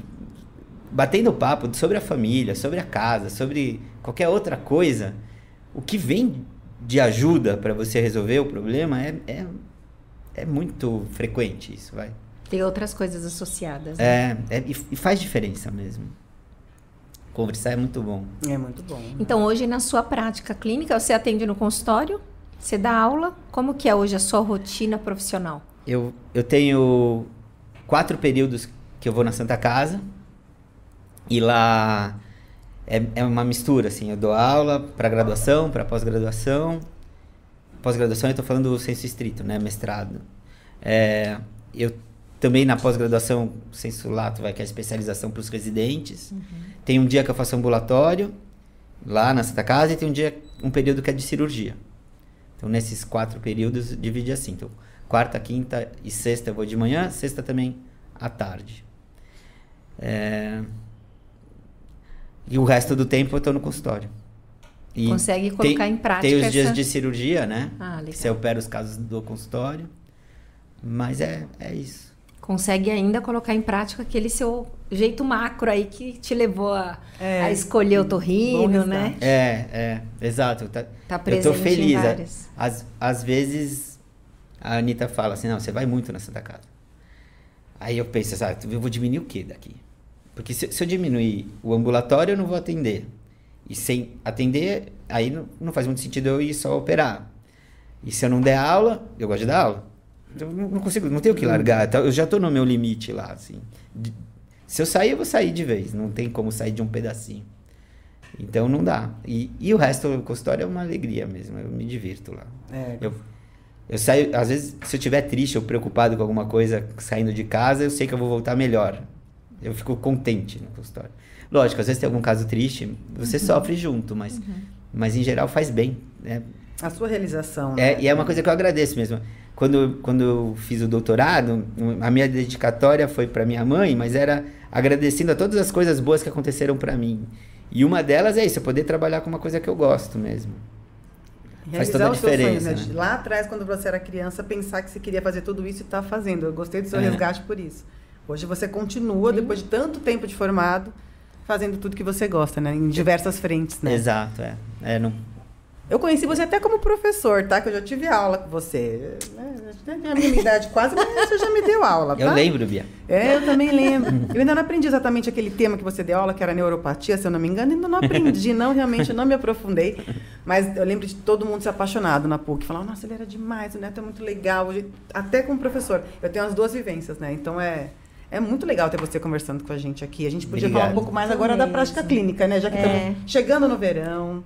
batendo papo sobre a família, sobre a casa, sobre qualquer outra coisa, o que vem de ajuda para você resolver o problema é muito frequente isso, vai. Tem outras coisas associadas, né? E faz diferença mesmo. Conversar é muito bom. É muito bom. Então, hoje, na sua prática clínica, você atende no consultório? Você dá aula? Como que é hoje a sua rotina profissional? Eu tenho 4 períodos que eu vou na Santa Casa. E lá é uma mistura, assim. Eu dou aula para graduação, para pós-graduação. Pós-graduação eu estou falando do senso estrito, né? Mestrado. Eu também na pós-graduação, senso lato, que é a especialização para os residentes. Tem um dia que eu faço ambulatório, lá na Santa Casa, e tem um período que é de cirurgia. Então, nesses 4 períodos, divide assim. Então, quarta, quinta e sexta eu vou de manhã, sexta também à tarde. E o resto do tempo eu estou no consultório. E consegue colocar em prática tem os dias de cirurgia, né? Legal. Que você opera os casos do consultório. Mas é isso. Consegue ainda colocar em prática aquele seu jeito macro aí que te levou a escolher o torrino, né? Exato. Tá presente eu tô feliz. em várias. Às vezes a Anitta fala assim, não, você vai muito na Santa Casa. Aí eu penso, eu vou diminuir o quê daqui? Porque se eu diminuir o ambulatório, eu não vou atender. E sem atender, aí não faz muito sentido eu ir só operar. E se eu não der aula, eu gosto de dar aula. Eu não consigo, não tenho o que largar. Eu já tô no meu limite lá, assim. Se eu sair, eu vou sair de vez. Não tem como sair de um pedacinho. Então não dá. E o resto do consultório é uma alegria mesmo. Eu me divirto lá. Eu saio, às vezes, se eu estiver triste ou preocupado com alguma coisa saindo de casa, eu sei que eu vou voltar melhor. Eu fico contente no consultório. Lógico, às vezes tem algum caso triste, você sofre junto, mas em geral faz bem, né? A sua realização. Né? E é uma coisa que eu agradeço mesmo. Quando eu fiz o doutorado, a minha dedicatória foi para minha mãe, mas era agradecendo a todas as coisas boas que aconteceram para mim. E uma delas é isso, eu poder trabalhar com uma coisa que eu gosto mesmo. Faz toda a diferença. Sonho, né? Lá atrás, quando você era criança, pensar que você queria fazer tudo isso e tá fazendo. Eu gostei do seu resgate por isso. Hoje você continua, depois de tanto tempo de formado, fazendo tudo que você gosta, né? Em diversas frentes, né? Exato, não... Eu conheci você até como professor, tá? Que eu já tive aula com você. É a minha idade quase, mas você já me deu aula, tá? Eu lembro, Bia. Eu também lembro. Eu ainda não aprendi exatamente aquele tema que você deu aula, que era neuropatia, se eu não me engano. Ainda não aprendi, realmente eu não me aprofundei. Mas eu lembro de todo mundo se apaixonado na PUC. Falava, nossa, ele era demais, o Neto é muito legal. Até como professor. Eu tenho as 2 vivências, né? Então é muito legal ter você conversando com a gente aqui. A gente podia falar um pouco mais agora da prática clínica, né? Já que estamos chegando no verão.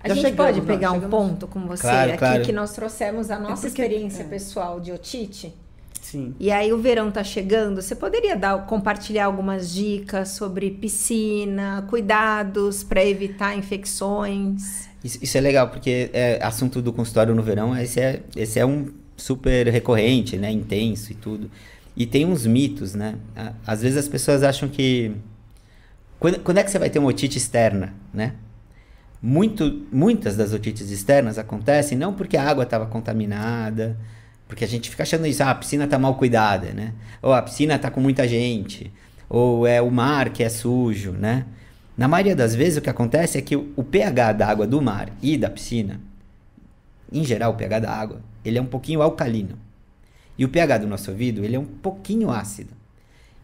A gente pode pegar um ponto com você claro. que nós trouxemos a nossa experiência pessoal de otite? Sim. E aí o verão tá chegando, você poderia compartilhar algumas dicas sobre piscina, cuidados para evitar infecções? Isso é legal, porque assunto do consultório no verão, esse é um super recorrente, né? Intenso e tudo. E tem uns mitos, né? Às vezes as pessoas acham que... Quando é que você vai ter uma otite externa, né? Muitas das otites externas acontecem não porque a água estava contaminada, porque a gente fica achando isso, a piscina está mal cuidada, né? Ou a piscina está com muita gente, ou é o mar que é sujo, né? Na maioria das vezes o que acontece é que o pH da água do mar e da piscina, em geral o pH da água, ele é um pouquinho alcalino. E o pH do nosso ouvido, ele é um pouquinho ácido.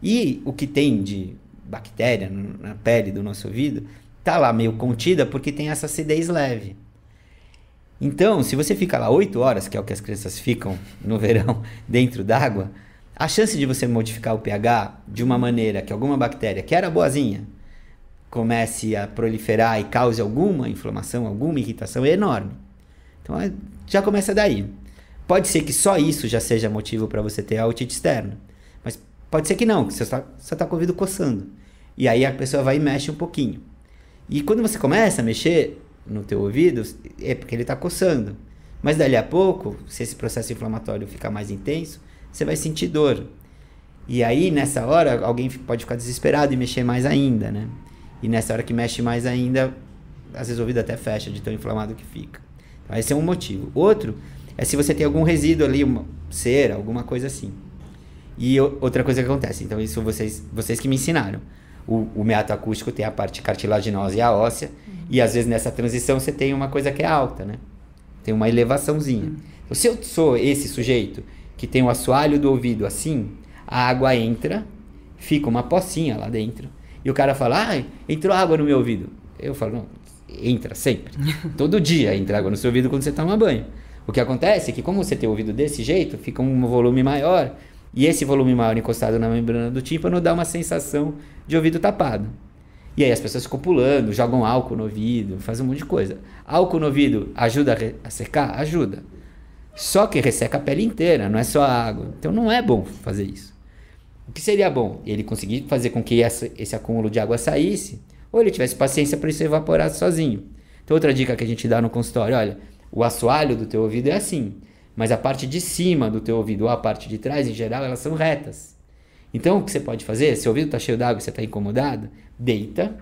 E o que tem de bactéria na pele do nosso ouvido tá lá meio contida porque tem essa acidez leve. Então, se você fica lá 8 horas, que é o que as crianças ficam no verão dentro d'água, a chance de você modificar o pH de uma maneira que alguma bactéria, que era boazinha, comece a proliferar e cause alguma inflamação, alguma irritação é enorme. Então, já começa daí. Pode ser que só isso já seja motivo para você ter a otite externa. Mas pode ser que não, que você só tá com o ouvido coçando. E aí a pessoa vai e mexe um pouquinho. E quando você começa a mexer no teu ouvido, é porque ele está coçando. Mas dali a pouco, se esse processo inflamatório ficar mais intenso, você vai sentir dor. E aí, nessa hora, alguém pode ficar desesperado e mexer mais ainda, né? E nessa hora que mexe mais ainda, às vezes o ouvido até fecha de tão inflamado que fica. Então, esse é um motivo. Outro é se você tem algum resíduo ali, uma cera, alguma coisa assim. E outra coisa que acontece, então isso vocês que me ensinaram. O meato acústico tem a parte cartilaginosa e a óssea, e às vezes nessa transição você tem uma coisa que é alta, né? Tem uma elevaçãozinha. Então, se eu sou esse sujeito que tem o assoalho do ouvido assim, a água entra, fica uma pocinha lá dentro, e o cara fala, entrou água no meu ouvido. Eu falo, não, entra sempre. Todo dia entra água no seu ouvido quando você toma banho. O que acontece é que como você tem o ouvido desse jeito, fica um volume maior, e esse volume maior encostado na membrana do tímpano dá uma sensação de ouvido tapado. E aí as pessoas ficam pulando, jogam álcool no ouvido, fazem um monte de coisa. Álcool no ouvido ajuda a secar? Ajuda. Só que resseca a pele inteira, não é só a água. Então não é bom fazer isso. O que seria bom? Ele conseguir fazer com que esse acúmulo de água saísse, ou ele tivesse paciência para isso evaporar sozinho. Então outra dica que a gente dá no consultório, olha, o assoalho do teu ouvido é assim, mas a parte de cima do teu ouvido ou a parte de trás, em geral, elas são retas. Então o que você pode fazer, se o ouvido está cheio d'água e você está incomodado, deita,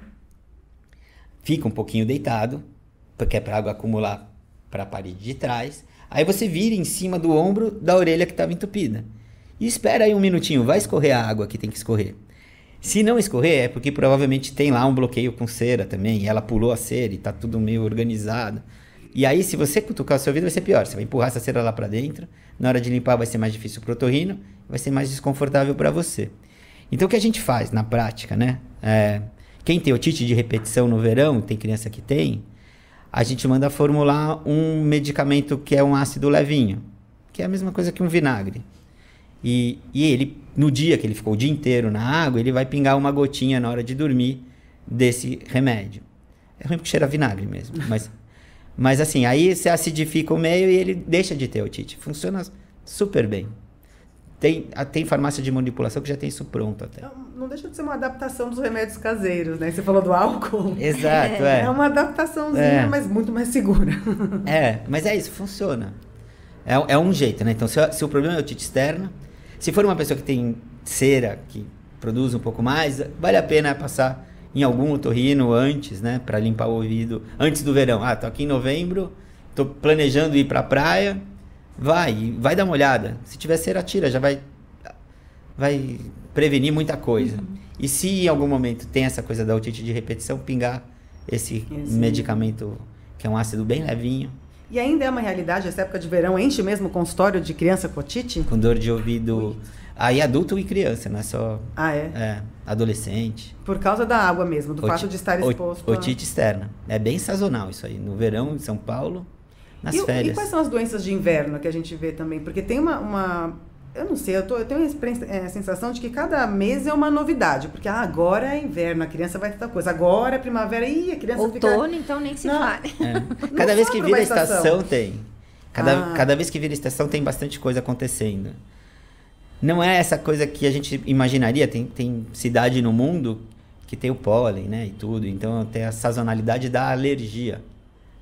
fica um pouquinho deitado, porque é para a água acumular para a parede de trás, aí você vira em cima do ombro da orelha que estava entupida. E espera aí um minutinho, vai escorrer a água que tem que escorrer. Se não escorrer, é porque provavelmente tem lá um bloqueio com cera também, e ela pulou a cera e está tudo meio organizado. E aí, se você cutucar o seu ouvido, vai ser pior. Você vai empurrar essa cera lá para dentro, na hora de limpar vai ser mais difícil pro otorrino, vai ser mais desconfortável para você. Então, o que a gente faz na prática, né? Quem tem otite de repetição no verão, tem criança que tem, a gente manda formular um medicamento que é um ácido levinho, que é a mesma coisa que um vinagre. E ele, no dia que ele ficou o dia inteiro na água, ele vai pingar uma gotinha na hora de dormir desse remédio. É ruim porque cheira a vinagre mesmo, mas assim, aí você acidifica o meio e ele deixa de ter otite. Funciona super bem. Tem farmácia de manipulação que já tem isso pronto até. Não deixa de ser uma adaptação dos remédios caseiros, né? Você falou do álcool. Exato, É uma adaptaçãozinha, mas muito mais segura. Mas é isso, funciona. É um jeito, né? Então, se o problema é otite externa, se for uma pessoa que tem cera, que produz um pouco mais, vale a pena passar em algum otorrino antes, né? Para limpar o ouvido, antes do verão. Tô aqui em novembro, tô planejando ir pra praia, vai dar uma olhada. Se tiver cera, tira, já vai prevenir muita coisa. E se em algum momento tem essa coisa da otite de repetição, pingar esse medicamento, que é um ácido bem levinho. E ainda é uma realidade, essa época de verão, enche mesmo o consultório de criança com otite? Com dor de ouvido. Aí adulto e criança, não é só adolescente. Por causa da água mesmo, do fato de estar exposto. Otite externa. É bem sazonal isso aí. No verão, em São Paulo, nas férias. E quais são as doenças de inverno que a gente vê também? Porque tem eu não sei, eu tenho a sensação de que cada mês é uma novidade. Porque agora é inverno, a criança vai ter tal coisa. Agora é primavera, a criança outono, então nem se fala. Cada vez que vira estação tem. Cada vez que vira estação tem bastante coisa acontecendo. Não é essa coisa que a gente imaginaria. Tem cidade no mundo que tem o pólen, né, e tudo. Então tem a sazonalidade da alergia,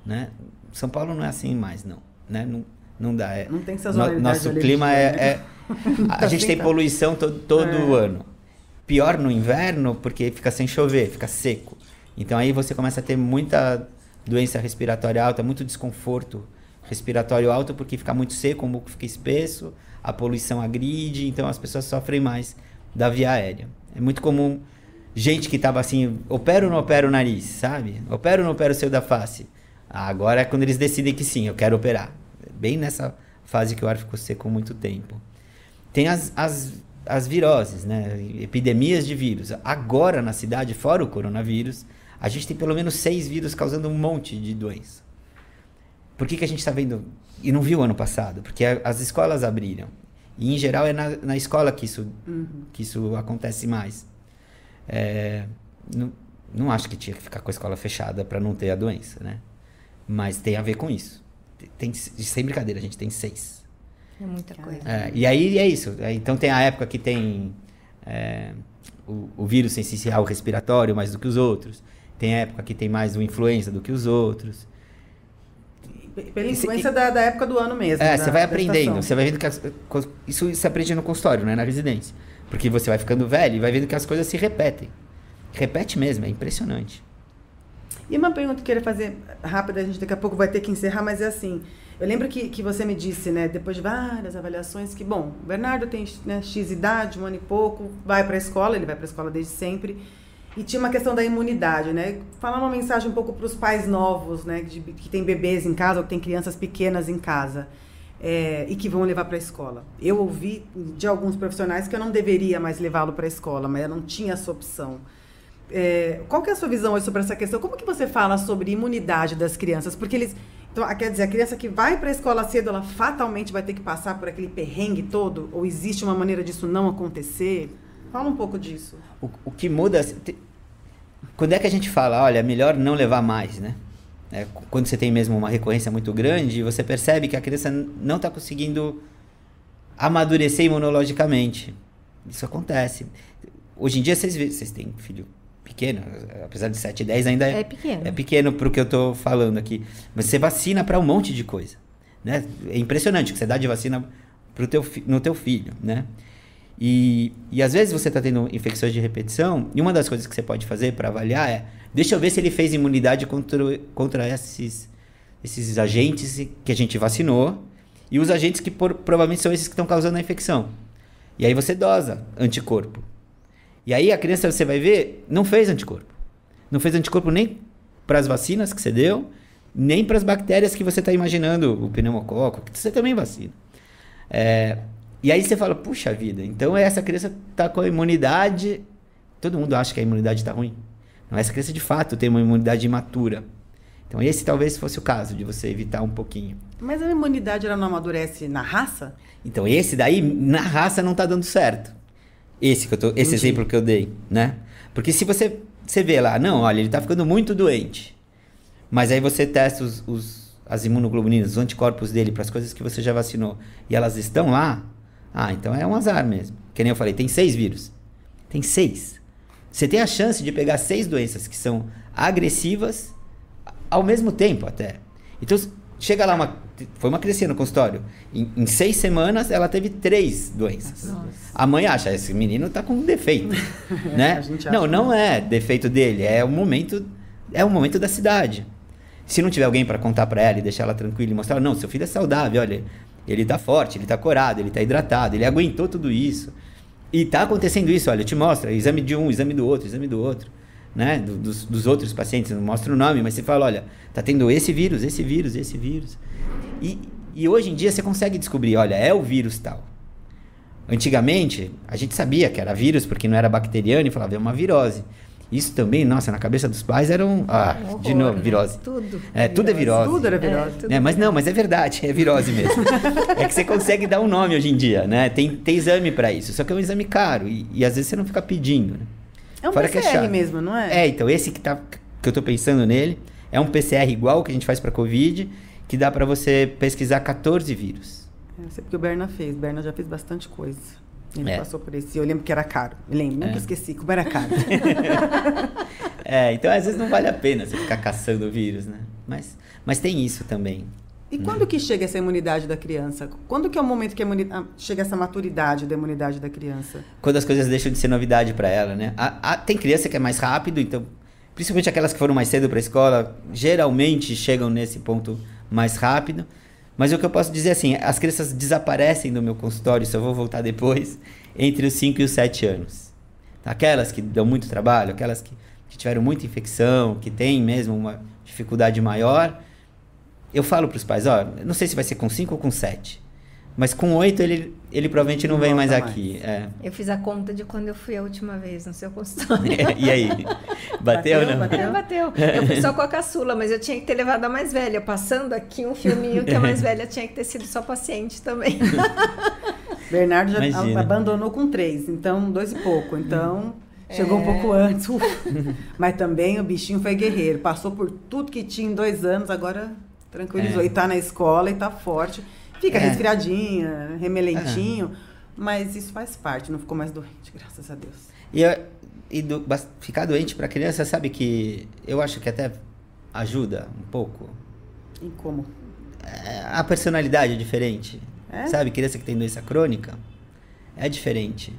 né? São Paulo não é assim mais, não. Né? Não dá. Não tem sazonalidade. Nosso clima a gente tem poluição todo ano. Pior no inverno porque fica sem chover, fica seco. Então aí você começa a ter muita doença respiratória alta, muito desconforto respiratório alto porque fica muito seco, o muco fica espesso, a poluição agride, então as pessoas sofrem mais da via aérea. É muito comum gente que tava assim, opera ou não opera o nariz, sabe? Opera ou não opera o seio da face? Agora é quando eles decidem que sim, eu quero operar. Bem nessa fase que o ar ficou seco há muito tempo. Tem as viroses, né? Epidemias de vírus. Agora na cidade, fora o coronavírus, a gente tem pelo menos 6 vírus causando um monte de doença. Por que a gente está vendo... E não viu ano passado? Porque as escolas abriram. E em geral é na escola que isso acontece mais. Não acho que tinha que ficar com a escola fechada para não ter a doença, né? Mas tem a ver com isso. Sem brincadeira, a gente tem 6. É muita coisa. E aí é isso. Então tem a época que tem o vírus sensicial respiratório mais do que os outros. Tem a época que tem mais o influenza do que os outros. Pela influência da época do ano mesmo. Você vai aprendendo. Você vai vendo que isso se aprende no consultório, não é na residência. Porque você vai ficando velho e vai vendo que as coisas se repetem. Repete mesmo, é impressionante. E uma pergunta que eu queria fazer rápida, a gente daqui a pouco vai ter que encerrar, mas é assim, eu lembro que você me disse, né, depois de várias avaliações, que, bom, o Bernardo tem, né, X idade, 1 ano e pouco, vai para a escola, ele vai para a escola desde sempre, E tinha uma questão da imunidade, né? Falar uma mensagem um pouco para os pais novos, né? Que tem bebês em casa ou que tem crianças pequenas em casa e que vão levar para a escola. Eu ouvi de alguns profissionais que eu não deveria mais levá-lo para a escola, mas eu não tinha essa opção. Qual que é a sua visão hoje sobre essa questão? Como que você fala sobre imunidade das crianças? Porque eles... Então, quer dizer, a criança que vai para a escola cedo, ela fatalmente vai ter que passar por aquele perrengue todo? Ou existe uma maneira disso não acontecer? Fala um pouco disso. O que muda... Quando é que a gente fala, olha, é melhor não levar mais, né? Quando você tem mesmo uma recorrência muito grande, você percebe que a criança não está conseguindo amadurecer imunologicamente. Isso acontece. Hoje em dia, vocês têm filho pequeno, apesar de 7 e 10 ainda é pequeno. É pequeno para o que eu estou falando aqui. Mas você vacina para um monte de coisa, né? É impressionante o que você dá de vacina no teu filho, né? E às vezes você está tendo infecções de repetição, e uma das coisas que você pode fazer para avaliar deixa eu ver se ele fez imunidade contra esses agentes que a gente vacinou, e os agentes que provavelmente são esses que estão causando a infecção. E aí você dosa anticorpo. E aí a criança, você vai ver, não fez anticorpo. Não fez anticorpo nem para as vacinas que você deu, nem para as bactérias que você está imaginando, o pneumococo, que você também vacina. E aí você fala, puxa vida, então essa criança está com a imunidade... Todo mundo acha que a imunidade está ruim. Não, essa criança de fato tem uma imunidade imatura. Então esse talvez fosse o caso de você evitar um pouquinho. Mas a imunidade ela não amadurece na raça? Então esse daí, na raça, não está dando certo. Esse exemplo que eu dei, né? Porque se você vê lá, não, olha, ele está ficando muito doente. Mas aí você testa as imunoglobulinas, os anticorpos dele para as coisas que você já vacinou, e elas estão lá... então é um azar mesmo. Que nem eu falei, tem 6 vírus. Tem 6. Você tem a chance de pegar 6 doenças que são agressivas ao mesmo tempo até. Então, chega lá, foi uma criança no consultório. Em 6 semanas, ela teve 3 doenças. Nossa. A mãe acha, esse menino tá com um defeito. Né? Não é defeito dele, é o momento da cidade. Se não tiver alguém para contar para ela e deixar ela tranquila e mostrar, não, seu filho é saudável, olha... Ele tá forte, ele tá corado, ele tá hidratado, ele aguentou tudo isso. E tá acontecendo isso, olha, eu te mostro, exame de um, exame do outro, né? Dos outros pacientes, não mostra o nome, mas você fala, olha, tá tendo esse vírus. E hoje em dia você consegue descobrir, olha, é o vírus tal. Antigamente, a gente sabia que era vírus, porque não era bacteriano, e falava, é uma virose. Isso também, nossa, na cabeça dos pais era horror, de novo, virose. Tudo. Tudo é virose. Tudo era virose. Mas é verdade, é virose mesmo. É que você consegue dar um nome hoje em dia, né? Tem exame para isso, só que é um exame caro e às vezes você não fica pedindo, né? É um PCR mesmo, não é? Então esse que eu tô pensando nele, é um PCR igual que a gente faz para Covid, que dá para você pesquisar 14 vírus. Eu sei porque o Berna fez. O Berna já fez bastante coisa. Ele passou por isso. Eu lembro que era caro. Eu lembro, nunca esqueci como era caro. Então às vezes não vale a pena você ficar caçando o vírus, né? Mas tem isso também. E quando que chega essa imunidade da criança? Quando que é o momento que chega essa maturidade da imunidade da criança? Quando as coisas deixam de ser novidade para ela, né? Tem criança que é mais rápido, então... Principalmente aquelas que foram mais cedo para a escola, geralmente chegam nesse ponto mais rápido. Mas o que eu posso dizer assim, as crianças desaparecem do meu consultório, só vou voltar depois, entre os 5 e os 7 anos. Aquelas que dão muito trabalho, aquelas que tiveram muita infecção, que têm mesmo uma dificuldade maior, eu falo para os pais, não sei se vai ser com 5 ou com 7, mas com 8 ele provavelmente não vem mais aqui. Eu fiz a conta de quando eu fui a última vez no seu consultório. E aí? Bateu ou não? Bateu. Eu fui só com a caçula, mas eu tinha que ter levado a mais velha. Passando aqui um filminho que a mais velha tinha que ter sido só paciente também. Bernardo já abandonou com 3, então 2 e pouco. Então, chegou um pouco antes. Mas também o bichinho foi guerreiro. Passou por tudo que tinha em 2 anos, agora tranquilizou. E tá na escola e tá forte. Fica resfriadinha, remelentinho, mas isso faz parte, não ficou mais doente, graças a Deus. Ficar doente para criança, sabe que eu acho que até ajuda um pouco. E como? A personalidade é diferente, sabe? Criança que tem doença crônica é diferente.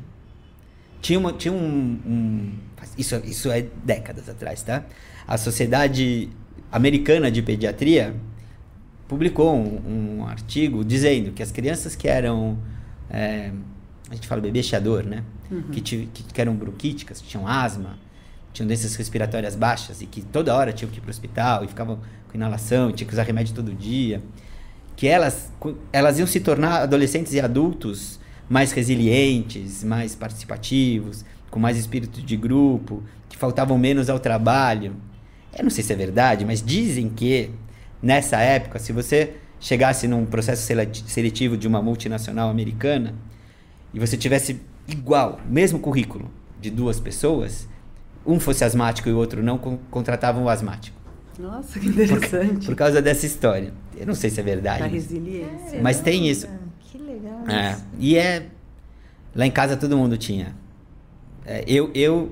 Isso é décadas atrás, tá? A Sociedade Americana de Pediatria publicou um artigo dizendo que as crianças que eram, a gente fala bebê chiador, né? Que eram bronquíticas, que tinham asma, tinham doenças respiratórias baixas e que toda hora tinham que ir para o hospital e ficavam com inalação, tinha que usar remédio todo dia, que elas iam se tornar adolescentes e adultos mais resilientes, mais participativos, com mais espírito de grupo, que faltavam menos ao trabalho. Eu não sei se é verdade, mas dizem que nessa época, se você chegasse num processo seletivo de uma multinacional americana e você tivesse igual, mesmo currículo de 2 pessoas, um fosse asmático e o outro não, contratavam o asmático. Nossa, que interessante. Por causa dessa história. Eu não sei se é verdade. A resiliência. Mas tem isso. Que legal. E lá em casa todo mundo tinha. Eu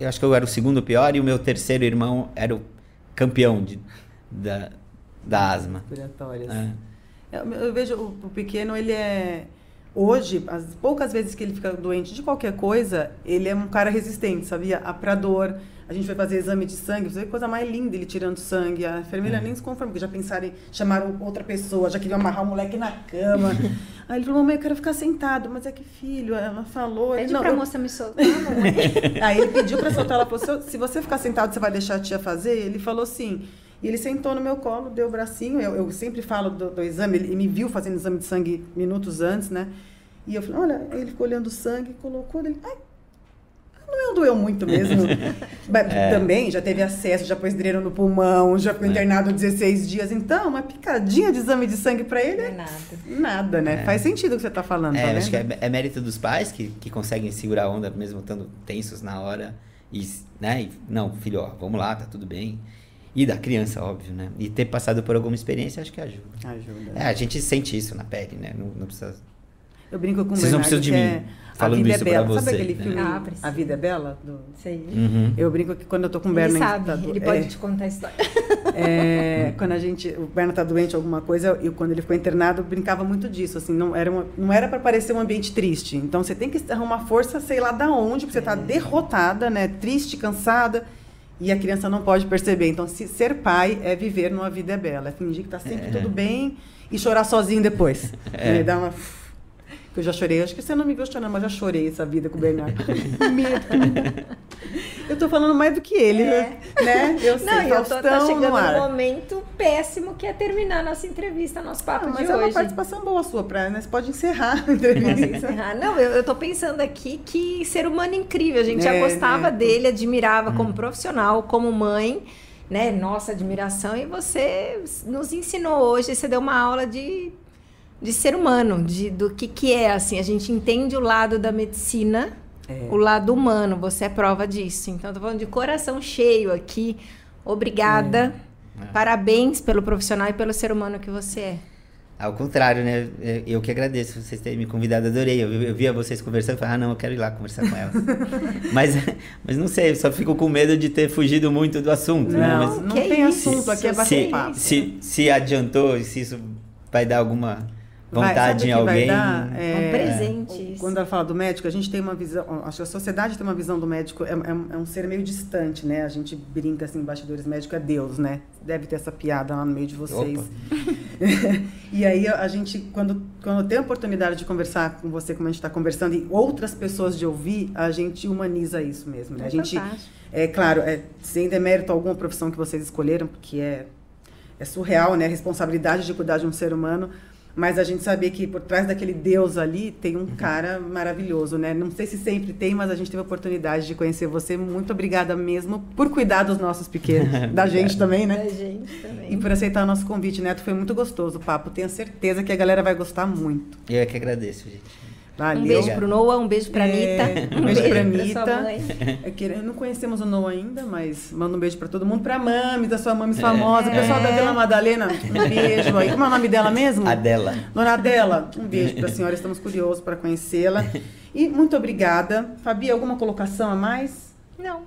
acho que eu era o segundo pior e o meu terceiro irmão era o campeão da asma. Respiratórias. Eu vejo o pequeno, ele é... Hoje, as poucas vezes que ele fica doente de qualquer coisa, ele é um cara resistente, sabia? Pra dor. A gente foi fazer exame de sangue, você vê coisa mais linda ele tirando sangue. A enfermeira nem se conforma, porque já pensaram em chamar outra pessoa, já queriam amarrar o moleque na cama. Aí ele falou, mamãe, eu quero ficar sentado. Mas é que, filho, ela falou... Pede pra moça me soltar, mamãe. Aí ele pediu pra soltar, ela falou, se você ficar sentado, você vai deixar a tia fazer? Ele falou sim. E ele sentou no meu colo, deu o bracinho. Eu sempre falo do exame, ele me viu fazendo exame de sangue minutos antes, né? E eu falei, olha, ele ficou olhando o sangue, colocou, ele... Ai, não doeu muito mesmo. Também já teve acesso, já pôs dreno no pulmão, já ficou internado 16 dias. Então, uma picadinha de exame de sangue para ele é nada, né? Faz sentido o que você está falando. Tá acho que é mérito dos pais que conseguem segurar a onda mesmo estando tensos na hora. Não, filho, ó, vamos lá, tá tudo bem. E da criança, óbvio, né? E ter passado por alguma experiência, acho que ajuda. A gente sente isso na pele, né? Não precisa... Eu brinco com o Vocês não precisam de mim falando isso pra você. Sabe aquele filme A Vida é Bela? Sei. Eu brinco que quando eu tô com o Berna... Ele pode te contar a história. Quando o Berna tá doente, alguma coisa, quando ele ficou internado, eu brincava muito disso, assim, não era para parecer um ambiente triste. Então, você tem que arrumar força, sei lá da onde, porque você tá derrotada, né? Triste, cansada, e a criança não pode perceber. Então, ser pai é viver numa vida é bela, é fingir que tá sempre tudo bem e chorar sozinho depois. Me dá uma... Eu já chorei, acho que você não me viu chorando, mas já chorei essa vida com o Bernardo. Eu tô falando mais do que ele, né? Eu sei, tá chegando um momento péssimo que é terminar a nossa entrevista, nosso papo de hoje. Mas é uma participação boa sua, né? Você pode encerrar a entrevista. Não, eu tô pensando aqui que ser humano incrível, a gente já gostava dele, admirava como profissional, como mãe, né? Nossa admiração, e você nos ensinou hoje, você deu uma aula de ser humano, do que é, assim, a gente entende o lado da medicina, o lado humano, você é prova disso. Então, eu tô falando de coração cheio aqui, obrigada, parabéns pelo profissional e pelo ser humano que você é. Ao contrário, né, eu que agradeço vocês terem me convidado, adorei, eu via vocês conversando e falei, não, eu quero ir lá conversar com elas. mas não sei, eu só fico com medo de ter fugido muito do assunto. Não tem assunto, aqui é bater papo. Se adiantou, se isso vai dar alguma... vontade em alguém. Um presente. Quando ela fala do médico, a gente tem uma visão, acho que a sociedade tem uma visão do médico, é um ser meio distante, né? A gente brinca assim, bastidores médicos é Deus, né? Deve ter essa piada lá no meio de vocês. E aí a gente, quando tem a oportunidade de conversar com você, como a gente está conversando, e outras pessoas de ouvir, a gente humaniza isso mesmo, né? A gente, claro, sem demérito alguma profissão que vocês escolheram, porque é surreal, né? A responsabilidade de cuidar de um ser humano. Mas a gente sabia que por trás daquele Deus ali tem um cara maravilhoso, né? Não sei se sempre tem, mas a gente teve a oportunidade de conhecer você. Muito obrigada mesmo por cuidar dos nossos pequenos. Da gente também, né? Da gente também. E por aceitar o nosso convite, Neto. Foi muito gostoso o papo. Tenho certeza que a galera vai gostar muito. Eu é que agradeço, gente. Valeu. Um beijo pro Noah, um beijo pra Anitta. Um beijo pra Anitta. Não conhecemos o Noah ainda, mas manda um beijo pra todo mundo. Pra Mames, da sua Mames famosa. O pessoal da Vila Madalena, um beijo aí. Como é o nome dela mesmo? Adela. Dona Adela, um beijo pra senhora. Estamos curiosos para conhecê-la. E muito obrigada. Fabi, alguma colocação a mais? Não,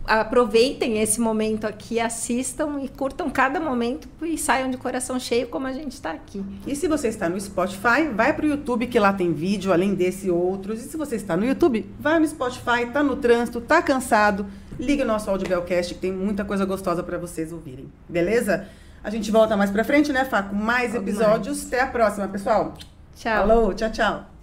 aproveitem esse momento aqui, assistam e curtam cada momento e saiam de coração cheio como a gente está aqui. E se você está no Spotify, vai para o YouTube, que lá tem vídeo, além desse e outros. E se você está no YouTube, vai no Spotify, está no trânsito, está cansado, liga o nosso Audiobelcast, que tem muita coisa gostosa para vocês ouvirem. Beleza? A gente volta mais para frente, né, Fá? Com mais episódios. Até a próxima, pessoal. Tchau. Falou, tchau, tchau.